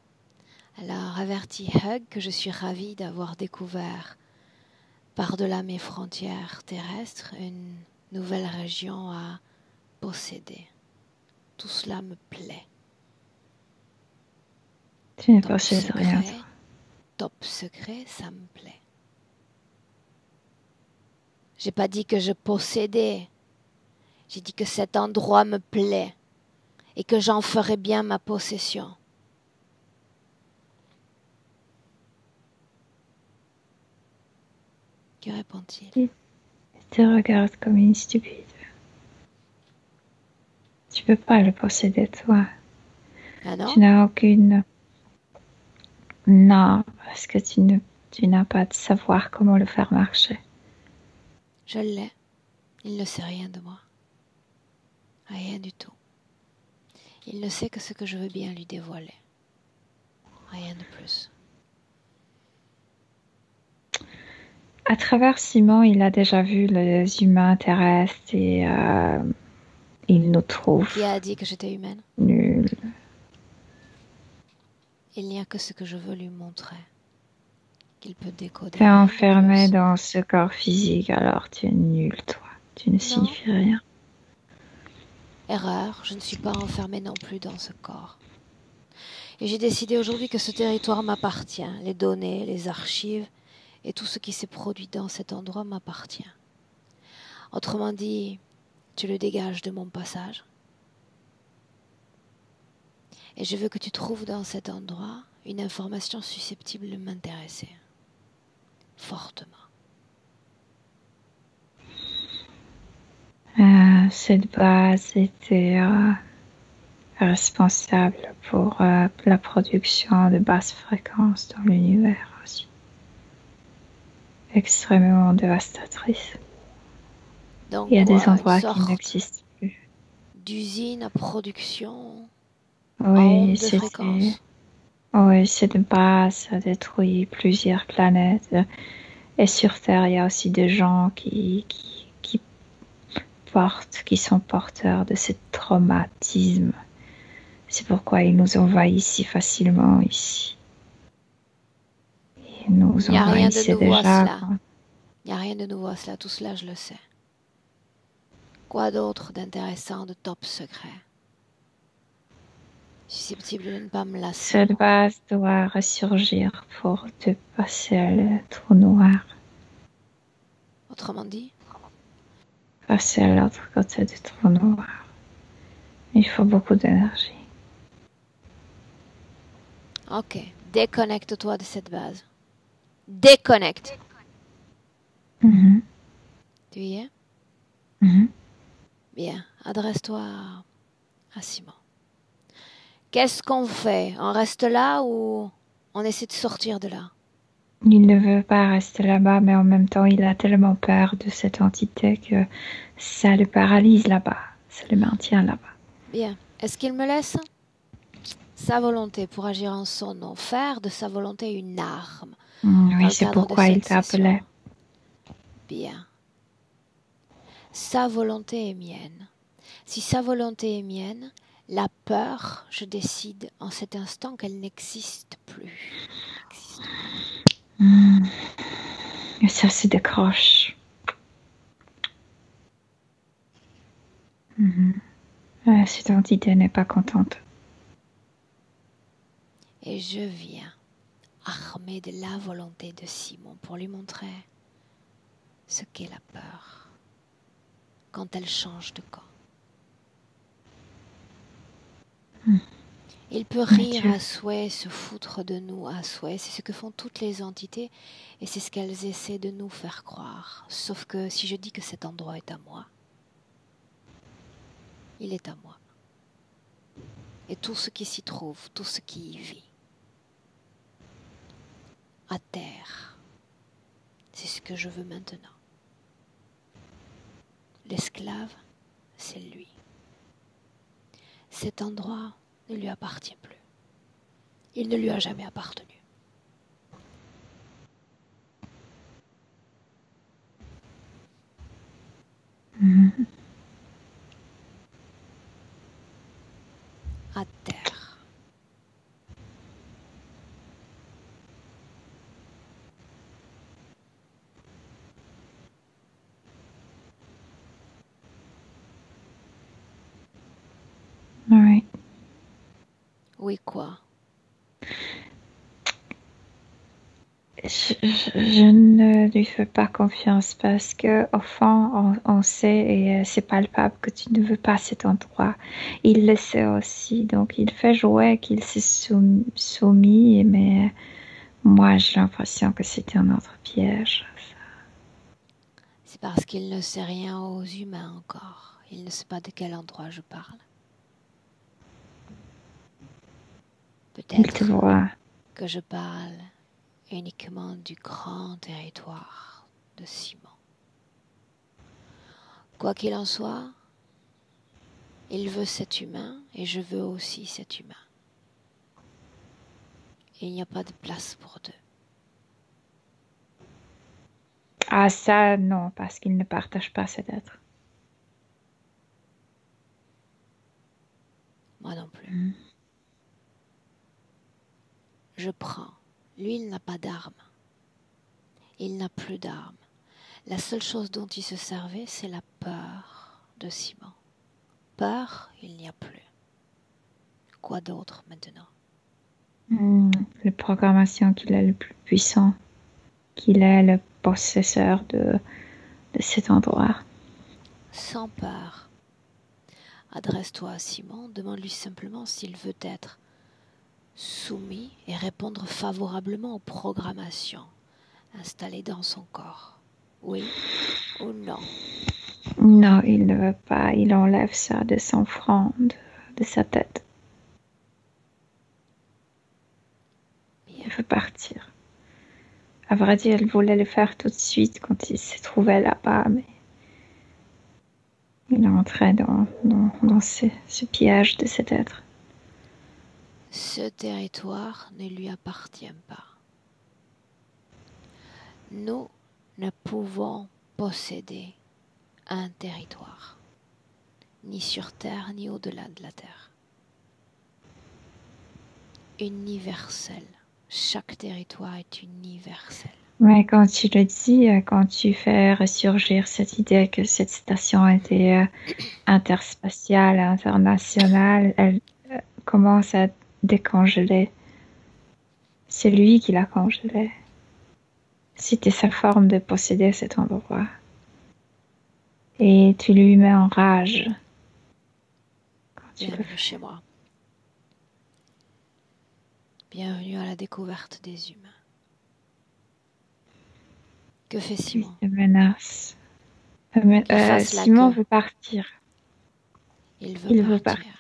Speaker 1: Alors, avertis Hug que je suis ravie d'avoir découvert, par-delà mes frontières terrestres, une nouvelle région à posséder. Tout cela me plaît.
Speaker 2: Tu ne
Speaker 1: Top
Speaker 2: possèdes rien.
Speaker 1: secret, top secret, ça me plaît. J'ai pas dit que je possédais. J'ai dit que cet endroit me plaît et que j'en ferai bien ma possession. Que répond-il?
Speaker 2: Il te regarde comme une stupide. Tu peux pas le posséder, toi.
Speaker 1: Ah non?
Speaker 2: Tu n'as aucune... Non, parce que tu n'as pas de savoir comment le faire marcher.
Speaker 1: Je l'ai. Il ne sait rien de moi. Rien du tout. Il ne sait que ce que je veux bien lui dévoiler. Rien de plus.
Speaker 2: À travers Simon, il a déjà vu les humains terrestres et il nous trouve
Speaker 1: Qui a dit que j'étais humaine?
Speaker 2: nuls.
Speaker 1: Il n'y a que ce que je veux lui montrer. Qu'il peut décoder.
Speaker 2: T'es
Speaker 1: Rien de
Speaker 2: enfermé
Speaker 1: plus.
Speaker 2: dans ce corps physique, alors tu es nul, toi. Tu ne signifies rien.
Speaker 1: Erreur, je ne suis pas enfermée non plus dans ce corps. Et j'ai décidé aujourd'hui que ce territoire m'appartient. Les données, les archives et tout ce qui s'est produit dans cet endroit m'appartient. Autrement dit, tu le dégages de mon passage. Et je veux que tu trouves dans cet endroit une information susceptible de m'intéresser. Fortement.
Speaker 2: Cette base était responsable pour la production de basses fréquences dans l'univers aussi. Extrêmement dévastatrice.
Speaker 1: Donc
Speaker 2: Il y a des
Speaker 1: quoi, une
Speaker 2: endroits qui
Speaker 1: sorte
Speaker 2: n'existent plus.
Speaker 1: d'usine à production à
Speaker 2: Oui,
Speaker 1: ondes de fréquence.
Speaker 2: cette base a détruit plusieurs planètes. Et sur Terre, il y a aussi des gens qui sont porteurs de ce traumatisme. C'est pourquoi ils nous envahissent si facilement ici. Ils nous
Speaker 1: Il n'y a rien de
Speaker 2: envahissaient
Speaker 1: nouveau à
Speaker 2: déjà.
Speaker 1: cela. Il n'y a rien de nouveau à cela. Tout cela, je le sais. Quoi d'autre d'intéressant, de top secret? Susceptible de ne pas me lasser.
Speaker 2: Cette base doit ressurgir pour te passer le trou noir.
Speaker 1: Autrement dit?
Speaker 2: Passer à l'autre côté du trou noir. Il faut beaucoup d'énergie.
Speaker 1: Ok. Déconnecte-toi de cette base. Déconnecte.
Speaker 2: Mhm.
Speaker 1: Tu y es?
Speaker 2: Mhm.
Speaker 1: Bien. Adresse-toi à Simon. Qu'est-ce qu'on fait? On reste là ou on essaie de sortir de là?
Speaker 2: Il ne veut pas rester là-bas, mais en même temps, il a tellement peur de cette entité que ça le paralyse là-bas. Ça le maintient là-bas.
Speaker 1: Bien. Est-ce qu'il me laisse sa volonté pour agir en son nom, faire de sa volonté une arme dans
Speaker 2: Oui,
Speaker 1: le
Speaker 2: c'est
Speaker 1: cadre de
Speaker 2: pourquoi il
Speaker 1: cette
Speaker 2: t'a
Speaker 1: session?
Speaker 2: appelé.
Speaker 1: Bien. Sa volonté est mienne. Si sa volonté est mienne, la peur, je décide en cet instant qu'elle n'existe plus.
Speaker 2: Et ça se décroche. Cette entité n'est pas contente.
Speaker 1: Et je viens, armée de la volonté de Simon, pour lui montrer ce qu'est la peur quand elle change de camp. Il peut
Speaker 2: Mais
Speaker 1: rire à souhait, se foutre de nous à souhait. C'est ce que font toutes les entités et c'est ce qu'elles essaient de nous faire croire. Sauf que si je dis que cet endroit est à moi, il est à moi. Et tout ce qui s'y trouve, tout ce qui y vit. À terre. C'est ce que je veux maintenant. L'esclave, c'est lui. Cet endroit ne lui appartient plus. Il ne lui a jamais appartenu. À terre.
Speaker 2: Oui.
Speaker 1: Oui, quoi?
Speaker 2: Je ne lui fais pas confiance parce que au fond, on sait et c'est palpable que tu ne veux pas cet endroit. Il le sait aussi, donc il fait jouer qu'il s'est soumis, mais moi j'ai l'impression que c'était un autre piège.
Speaker 1: C'est parce qu'il ne sait rien aux humains encore. Il ne sait pas de quel endroit je parle.
Speaker 2: Il te
Speaker 1: Peut-être
Speaker 2: voit.
Speaker 1: que je parle uniquement du grand territoire de Simon. Quoi qu'il en soit, il veut cet humain et je veux aussi cet humain. Il n'y a pas de place pour deux.
Speaker 2: Ah ça, non, parce qu'il ne partage pas cet être.
Speaker 1: Moi non plus. Je prends. Lui, il n'a pas d'armes. Il n'a plus d'armes. La seule chose dont il se servait, c'est la peur de Simon. Peur, il n'y a plus. Quoi d'autre maintenant?
Speaker 2: La programmation qu'il est le plus puissant, qu'il est le possesseur de cet endroit.
Speaker 1: Sans peur. Adresse-toi à Simon, demande-lui simplement s'il veut être soumis et répondre favorablement aux programmations installées dans son corps. Oui ou non?
Speaker 2: Non, il ne veut pas. Il enlève ça de son front, de sa tête.
Speaker 1: Bien.
Speaker 2: Il veut partir. À vrai dire, il voulait le faire tout de suite quand il s'est trouvé là-bas, mais il est entré dans ce piège de cet être.
Speaker 1: Ce territoire ne lui appartient pas. Nous ne pouvons posséder un territoire, ni sur Terre, ni au-delà de la Terre. Universel. Chaque territoire est universel.
Speaker 2: Mais quand tu le dis, quand tu fais ressurgir cette idée que cette station était interspatiale, internationale, elle commence à décongeler. C'est lui qui l'a congelée. C'était sa forme de posséder cet endroit. Et tu lui mets en rage.
Speaker 1: Bienvenue chez moi. Bienvenue à la découverte des humains. Que fait Simon?
Speaker 2: Il te menace. Simon veut partir.
Speaker 1: Il veut partir.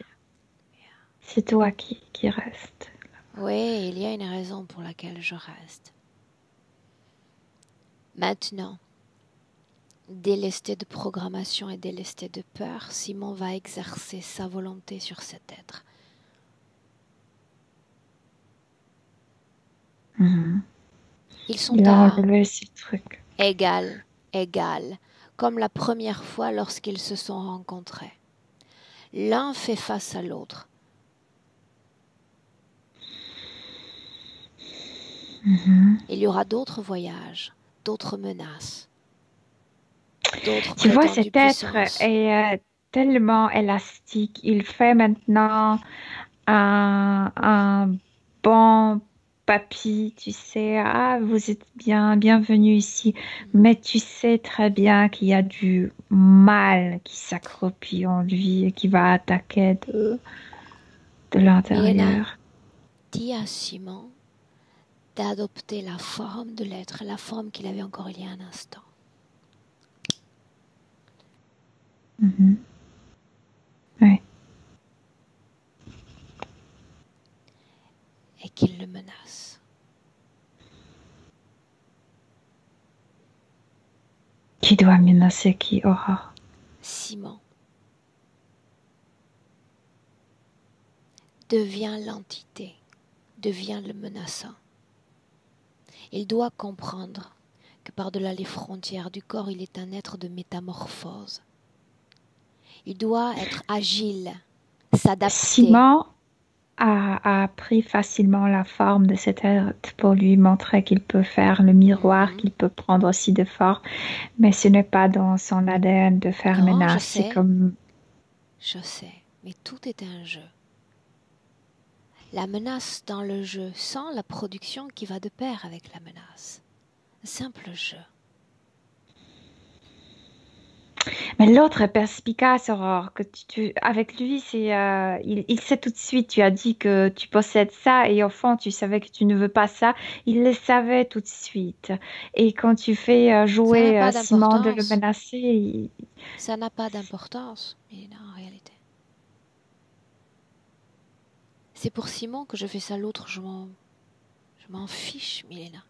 Speaker 2: C'est toi qui restes.
Speaker 1: Oui, il y a une raison pour laquelle je reste. Maintenant, délesté de programmation et délesté de peur, Simon va exercer sa volonté sur cet être. Ils sont égal, comme la première fois lorsqu'ils se sont rencontrés. L'un fait face à l'autre. Il y aura d'autres voyages, d'autres menaces, d'autres
Speaker 2: Tu vois,
Speaker 1: prétendues
Speaker 2: cet être
Speaker 1: puissances.
Speaker 2: est tellement élastique. Il fait maintenant un bon papy, tu sais, ah, vous êtes bienvenue ici. Mais tu sais très bien qu'il y a du mal qui s'accroupit en lui et qui va attaquer de l'intérieur.
Speaker 1: Dis à Simon d'adopter la forme de l'être, la forme qu'il avait encore il y a un instant.
Speaker 2: Oui.
Speaker 1: Et qu'il le menace.
Speaker 2: Qui doit menacer qui, Aurore?
Speaker 1: Simon. Devient l'entité, devient le menaçant. Il doit comprendre que par-delà les frontières du corps, il est un être de métamorphose. Il doit être agile, s'adapter.
Speaker 2: Simon a pris facilement la forme de cet être pour lui montrer qu'il peut faire le miroir, qu'il peut prendre aussi de force, mais ce n'est pas dans son ADN de faire menace. C'est comme...
Speaker 1: Je sais, mais tout est un jeu. La menace dans le jeu sans la production qui va de pair avec la menace. Un simple jeu.
Speaker 2: Mais l'autre est perspicace, Aurore. Que avec lui, il sait tout de suite. Tu as dit que tu possèdes ça et au fond, tu savais que tu ne veux pas ça. Il le savait tout de suite. Et quand tu fais jouer Simon de le menacer...
Speaker 1: Ça n'a pas d'importance, en réalité. C'est pour Simon que je fais ça, l'autre, je m'en fiche, Milena.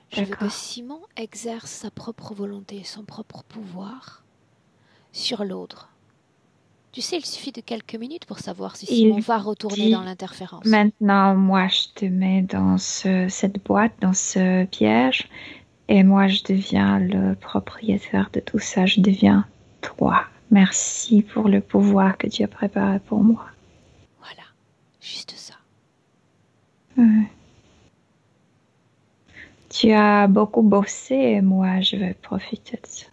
Speaker 1: Je veux que Simon exerce sa propre volonté, son propre pouvoir sur l'autre. Tu sais, il suffit de quelques minutes pour savoir si Simon va retourner dans l'interférence.
Speaker 2: Maintenant, moi, je te mets dans cette boîte, dans ce piège, et moi, je deviens le propriétaire de tout ça. Je deviens toi. Merci pour le pouvoir que tu as préparé pour moi.
Speaker 1: Voilà, juste ça.
Speaker 2: Tu as beaucoup bossé et moi, je vais profiter de ça.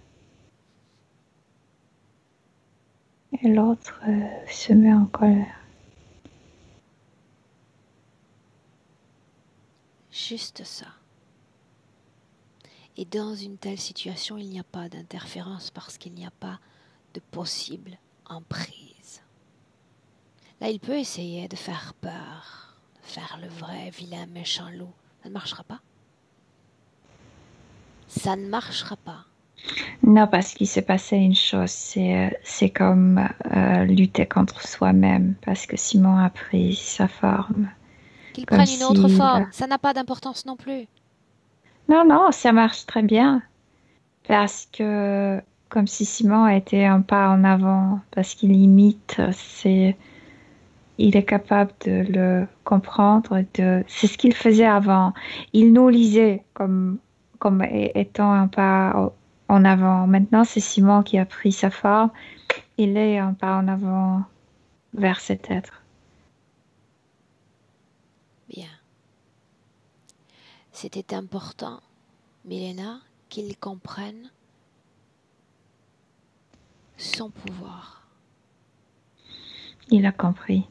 Speaker 2: Et l'autre se met en colère.
Speaker 1: Juste ça. Et dans une telle situation, il n'y a pas d'interférence parce qu'il n'y a pas de possible emprise. Là, il peut essayer de faire peur, de faire le vrai vilain méchant loup. Ça ne marchera pas. Ça ne marchera pas.
Speaker 2: Non, parce qu'il s'est passé une chose, c'est comme lutter contre soi-même, parce que Simon a pris sa forme.
Speaker 1: Qu'il prenne une autre forme, ça n'a pas d'importance non plus.
Speaker 2: Non, ça marche très bien, parce que comme si Simon était un pas en avant, parce qu'il imite, il est capable de le comprendre, c'est ce qu'il faisait avant. Il nous lisait comme étant un pas en avant. Maintenant, c'est Simon qui a pris sa forme. Il est un pas en avant vers cet être.
Speaker 1: Bien. C'était important, Milena, qu'il comprenne son pouvoir.
Speaker 2: Il a compris.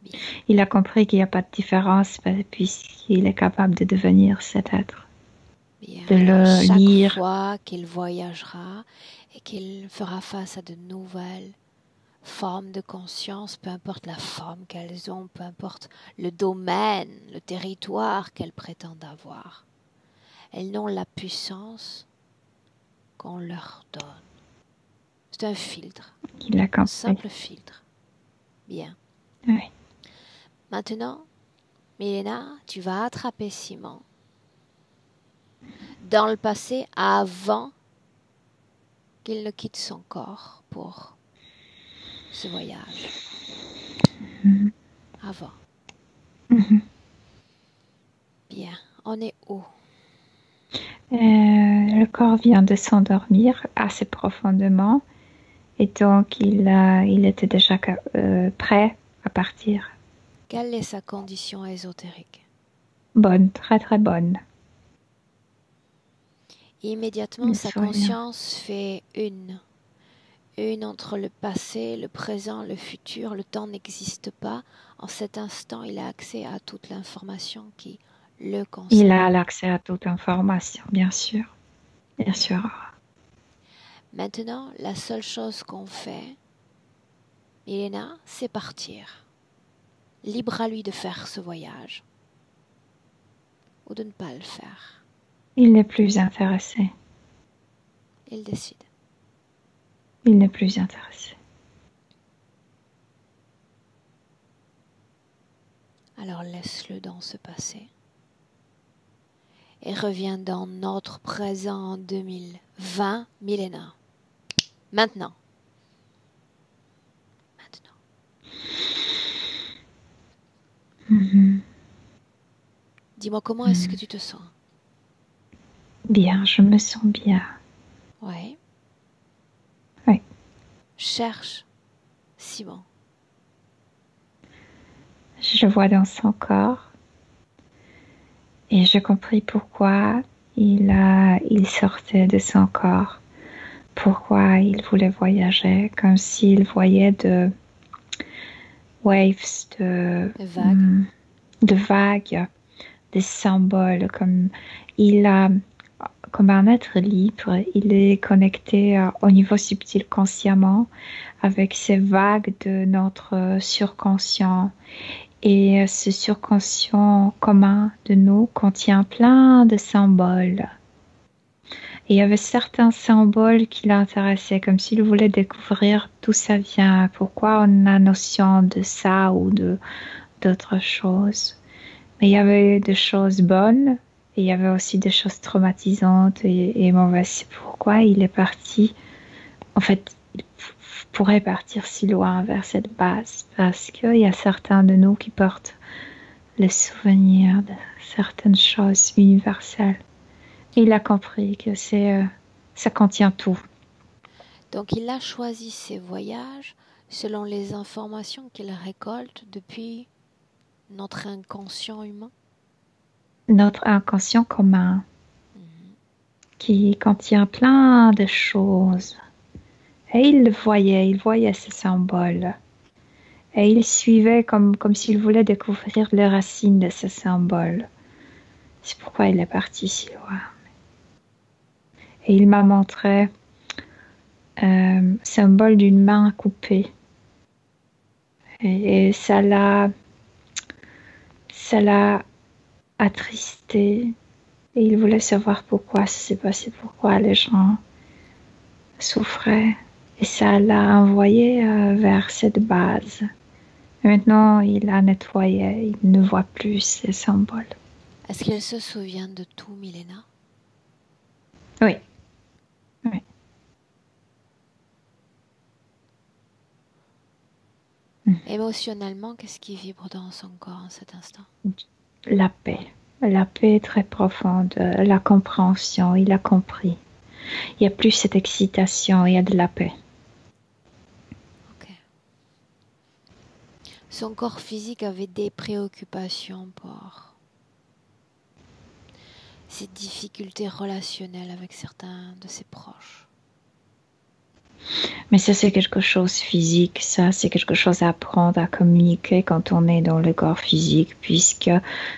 Speaker 1: Bien.
Speaker 2: Il a compris qu'il n'y a pas de différence puisqu'il est capable de devenir cet être.
Speaker 1: Bien.
Speaker 2: De le lire.
Speaker 1: Chaque fois qu'il voyagera et qu'il fera face à de nouvelles formes de conscience, peu importe la forme qu'elles ont, peu importe le domaine, le territoire qu'elles prétendent avoir, elles n'ont la puissance qu'on leur donne. C'est un filtre.
Speaker 2: Il a compris.
Speaker 1: Un simple filtre. Bien.
Speaker 2: Oui.
Speaker 1: Maintenant, Milena, tu vas attraper Simon dans le passé avant qu'il ne quitte son corps pour ce voyage. Avant. Bien. On est où?
Speaker 2: Le corps vient de s'endormir assez profondément et donc il était déjà prêt à partir.
Speaker 1: Quelle est sa condition ésotérique?
Speaker 2: Bonne, très très bonne.
Speaker 1: Immédiatement, sa conscience fait une entre le passé, le présent, le futur. Le temps n'existe pas. En cet instant, il a accès à toute l'information qui le concerne.
Speaker 2: Il a l'accès à toute information, bien sûr. Bien sûr.
Speaker 1: Maintenant, la seule chose qu'on fait, Milena sait partir. Libre à lui de faire ce voyage ou de ne pas le faire.
Speaker 2: Il n'est plus intéressé.
Speaker 1: Il décide.
Speaker 2: Il n'est plus intéressé.
Speaker 1: Alors laisse-le dans ce passé et reviens dans notre présent en 2020, Milena. Maintenant. Dis-moi comment est-ce que tu te sens?
Speaker 2: Bien, je me sens bien.
Speaker 1: Oui.
Speaker 2: Oui.
Speaker 1: Cherche Simon.
Speaker 2: Je le vois dans son corps et j'ai compris pourquoi il sortait de son corps, pourquoi il voulait voyager, comme s'il voyait de waves, de vagues, des symboles, comme un être libre, il est connecté au niveau subtil consciemment avec ces vagues de notre surconscient. Et ce surconscient commun de nous contient plein de symboles. Et il y avait certains symboles qui l'intéressaient, comme s'il voulait découvrir d'où ça vient, pourquoi on a notion de ça ou d'autres choses. Mais il y avait des choses bonnes et il y avait aussi des choses traumatisantes et mauvaises. C'est pourquoi il est parti. En fait, il pourrait partir si loin vers cette base parce qu'il y a certains de nous qui portent le souvenir de certaines choses universelles. Et il a compris que ça contient tout.
Speaker 1: Donc il a choisi ses voyages selon les informations qu'il récolte depuis notre inconscient humain.
Speaker 2: Notre inconscient commun qui contient plein de choses. Et il voyait ces symboles. Et il suivait comme s'il voulait découvrir les racines de ces symboles. C'est pourquoi il est parti si loin. Et il m'a montré symbole d'une main coupée. Et ça l'a attristé. Et il voulait savoir pourquoi ça s'est passé, pourquoi les gens souffraient. Et ça l'a envoyé vers cette base. Et maintenant, il a nettoyé, il ne voit plus ces symboles.
Speaker 1: Est-ce qu'il se souvient de tout, Milena?
Speaker 2: Oui. Oui.
Speaker 1: Émotionnellement, qu'est-ce qui vibre dans son corps en cet instant?
Speaker 2: La paix. La paix très profonde, la compréhension, il a compris. Il n'y a plus cette excitation, il y a de la paix.
Speaker 1: Ok. Son corps physique avait des préoccupations pour ses difficultés relationnelles avec certains de ses proches.
Speaker 2: Mais ça, c'est quelque chose physique. Ça, c'est quelque chose à apprendre à communiquer quand on est dans le corps physique, puisque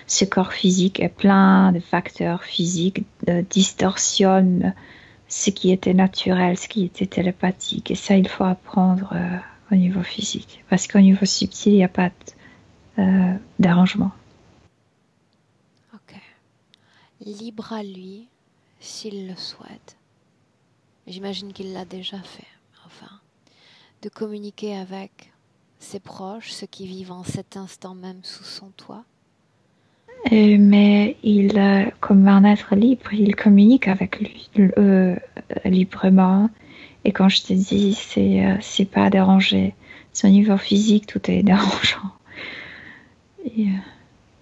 Speaker 2: ce corps physique est plein de facteurs physiques, distorsionnent ce qui était naturel, ce qui était télépathique. Et ça, il faut apprendre au niveau physique. Parce qu'au niveau subtil, il n'y a pas d'arrangement.
Speaker 1: Ok. Libre à lui, s'il le souhaite. J'imagine qu'il l'a déjà fait. Enfin, de communiquer avec ses proches, ceux qui vivent en cet instant même sous son toit.
Speaker 2: Mais comme un être libre, il communique avec lui librement. Et quand je te dis, c'est pas dérangé. Au niveau physique, tout est dérangeant. Et,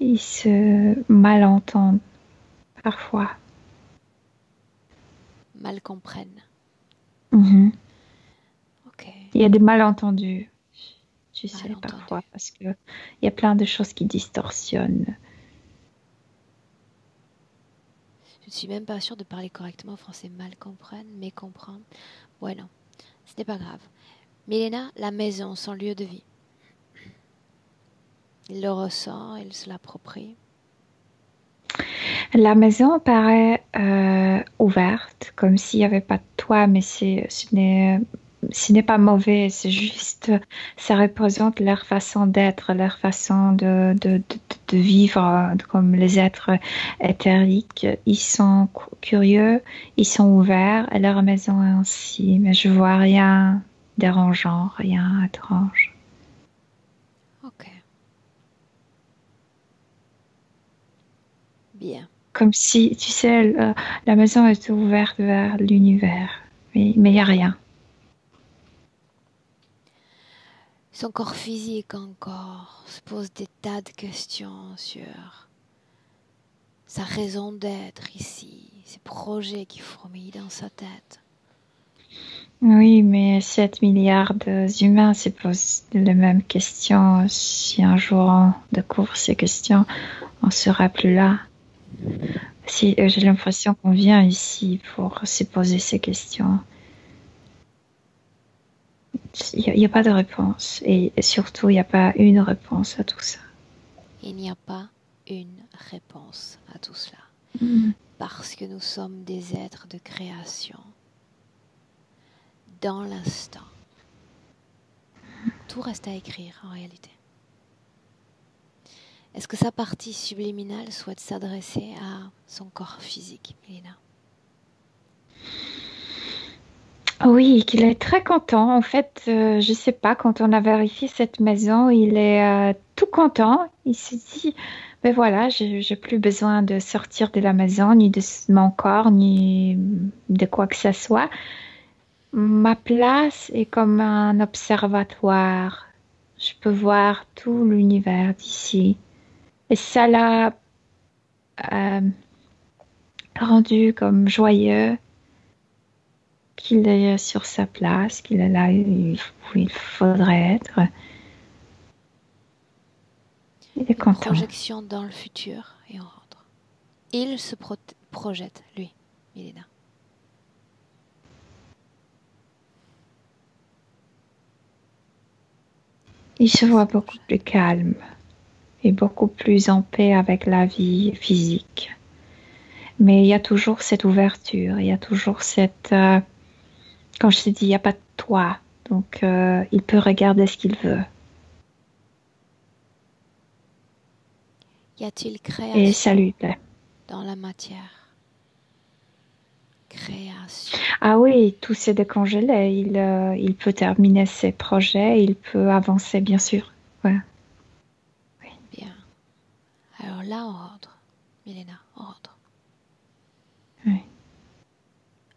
Speaker 2: ils se malentendent parfois.
Speaker 1: Mal comprennent.
Speaker 2: Mm-hmm.
Speaker 1: Ok.
Speaker 2: Il y a des malentendus, tu sais, parfois, parce qu'il y a plein de choses qui distorsionnent.
Speaker 1: Je ne suis même pas sûre de parler correctement en français. Mal comprennent, mécomprendre. Ouais, non, ce n'est pas grave. Milena, la maison, son lieu de vie. Il le ressent, il se l'approprie.
Speaker 2: La maison paraît ouverte, comme s'il n'y avait pas de toit, mais ce ce n'est pas mauvais, c'est juste, ça représente leur façon d'être, leur façon de vivre comme les êtres éthériques. Ils sont curieux, ils sont ouverts, et leur maison est ainsi, mais je vois rien dérangeant, rien étrange.
Speaker 1: Ok. Bien.
Speaker 2: Comme si, tu sais, la maison est ouverte vers l'univers, mais il n'y a rien.
Speaker 1: Son corps physique encore se pose des tas de questions sur sa raison d'être ici, ses projets qui fourmillent dans sa tête.
Speaker 2: Oui, mais 7 milliards d'humains se posent les mêmes questions. Si un jour on découvre ces questions, on ne sera plus là. Si, j'ai l'impression qu'on vient ici pour se poser ces questions. Il n'y a pas de réponse. Et surtout, il n'y a pas une réponse à tout ça.
Speaker 1: Il n'y a pas une réponse à tout cela.
Speaker 2: Mm.
Speaker 1: Parce que nous sommes des êtres de création. Dans l'instant. Tout reste à écrire en réalité. Est-ce que sa partie subliminale souhaite s'adresser à son corps physique, Milena?
Speaker 2: Oui, qu'il est très content. En fait, je sais pas, quand on a vérifié cette maison, il est tout content. Il se dit, ben voilà, j'ai plus besoin de sortir de la maison, ni de mon corps, ni de quoi que ce soit. Ma place est comme un observatoire. Je peux voir tout l'univers d'ici. Et ça l'a euh, rendu comme joyeux qu'il est sur sa place, qu'il est là où il faudrait être. Il est
Speaker 1: Une
Speaker 2: content.
Speaker 1: projection dans le futur et on rentre. Il se projette, lui, Milena.
Speaker 2: Il se voit beaucoup plus calme et beaucoup plus en paix avec la vie physique. Mais il y a toujours cette ouverture, il y a toujours cette... quand je te dis, il n'y a pas de toi, donc il peut regarder ce qu'il veut.
Speaker 1: Y a-t-il
Speaker 2: Et ça
Speaker 1: création
Speaker 2: lui plaît.
Speaker 1: dans la matière? Création.
Speaker 2: Ah oui, tout s'est décongelé. Il peut terminer ses projets, il peut avancer, bien sûr. Ouais.
Speaker 1: Bien. Alors là, on rentre. Milena, on rentre.
Speaker 2: Oui.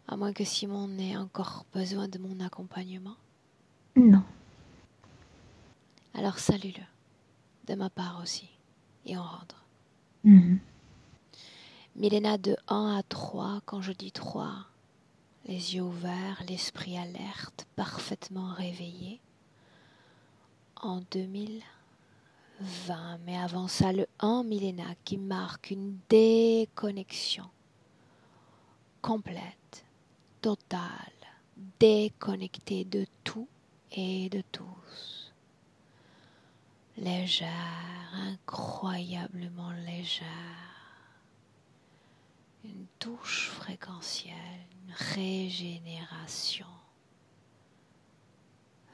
Speaker 1: À moins que Simon n'ait encore besoin de mon accompagnement.
Speaker 2: Non.
Speaker 1: Alors salue-le. De ma part aussi. Et on rentre.
Speaker 2: Mhm.
Speaker 1: Milena, de 1 à 3, quand je dis 3, les yeux ouverts, l'esprit alerte, parfaitement réveillé. En 2020, mais avant ça, le 1, Milena, qui marque une déconnexion complète, totale, déconnectée de tout et de tous. Légère, incroyablement légère. Une touche fréquentielle, une régénération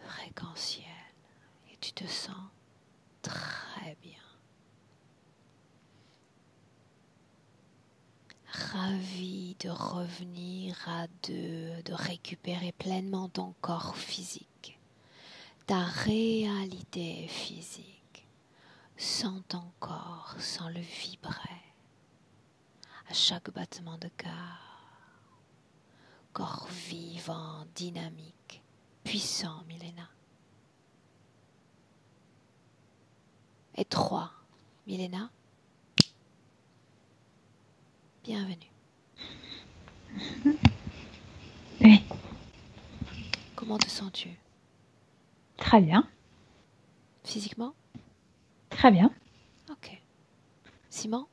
Speaker 1: fréquentielle. Et tu te sens très bien. Ravi de revenir à deux, de récupérer pleinement ton corps physique, ta réalité physique, sans ton corps, sans le vibrer, à chaque battement de cœur, corps vivant, dynamique, puissant, Milena. Et 3, Milena, bienvenue.
Speaker 2: Oui.
Speaker 1: Comment te sens-tu?
Speaker 2: Très bien.
Speaker 1: Physiquement?
Speaker 2: Très bien.
Speaker 1: Ok. Simon?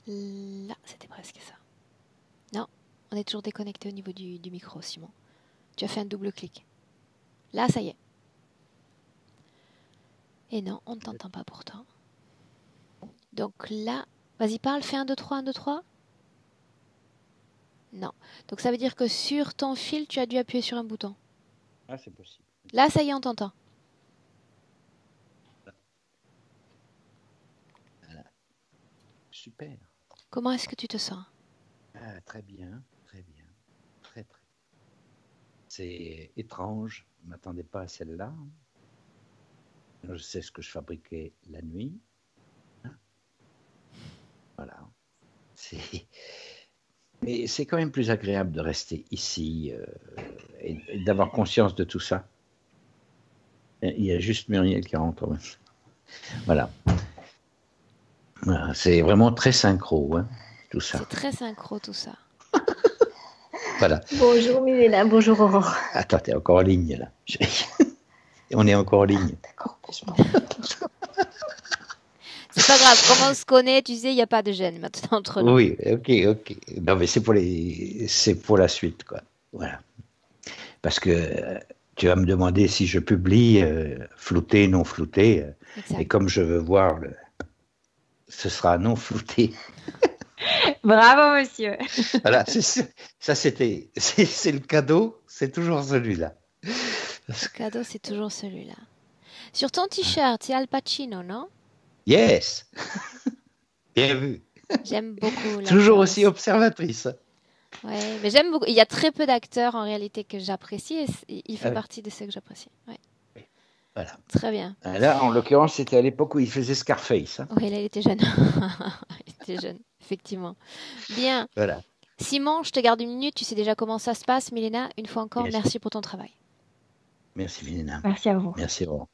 Speaker 1: Là, c'était presque ça. Non, on est toujours déconnecté au niveau du micro, Simon. Tu as fait un double clic. Là, ça y est. Et non, on ne t'entend pas pourtant. Donc là, vas-y, parle, fais 1, 2, 3, 1, 2, 3. Non. Donc ça veut dire que sur ton fil, tu as dû appuyer sur un bouton.
Speaker 3: Ah, c'est possible.
Speaker 1: Là, ça y est, on t'entend.
Speaker 3: Voilà. Super.
Speaker 1: Comment est-ce que tu te sens?
Speaker 3: Ah, très bien, très bien. Très, très. C'est étrange. Je ne m'attendais pas à celle-là. Je sais ce que je fabriquais la nuit. Voilà. Mais c'est quand même plus agréable de rester ici et d'avoir conscience de tout ça. Il y a juste Muriel qui rentre. Voilà. Voilà. C'est vraiment très synchro, hein, tout ça.
Speaker 1: C'est très synchro tout ça.
Speaker 3: Voilà.
Speaker 4: Bonjour Milena, bonjour Aurore.
Speaker 3: Attends, t'es encore en ligne là. On est encore en ligne.
Speaker 4: D'accord, je m'en
Speaker 1: C'est pas grave, comme on se connaît, tu sais, il n'y a pas de gêne maintenant entre nous.
Speaker 3: Oui, ok. Non, mais c'est pour la suite, quoi. Voilà. Parce que tu vas me demander si je publie flouté, non flouté. Et comme je veux voir, ce sera non flouté.
Speaker 2: Bravo, monsieur.
Speaker 3: Voilà, ça c'était, c'est le cadeau, c'est toujours celui-là.
Speaker 1: Le cadeau, c'est toujours celui-là. Sur ton t-shirt, c'est Al Pacino, non?
Speaker 3: Yes. Bien vu.
Speaker 1: J'aime beaucoup.
Speaker 3: Toujours aussi observatrice.
Speaker 1: Ouais, mais j'aime beaucoup. Il y a très peu d'acteurs en réalité que j'apprécie et il fait partie de ceux que j'apprécie. Ouais.
Speaker 3: Voilà.
Speaker 1: Très bien.
Speaker 3: Là, en l'occurrence, c'était à l'époque où il faisait Scarface. Hein.
Speaker 1: Oui, là, il était jeune. Il était jeune, effectivement. Bien.
Speaker 3: Voilà.
Speaker 1: Simon, je te garde une minute. Tu sais déjà comment ça se passe. Milena, une fois encore, merci pour ton travail.
Speaker 3: Merci, Milena.
Speaker 2: Merci à vous.
Speaker 3: Merci, Laurent.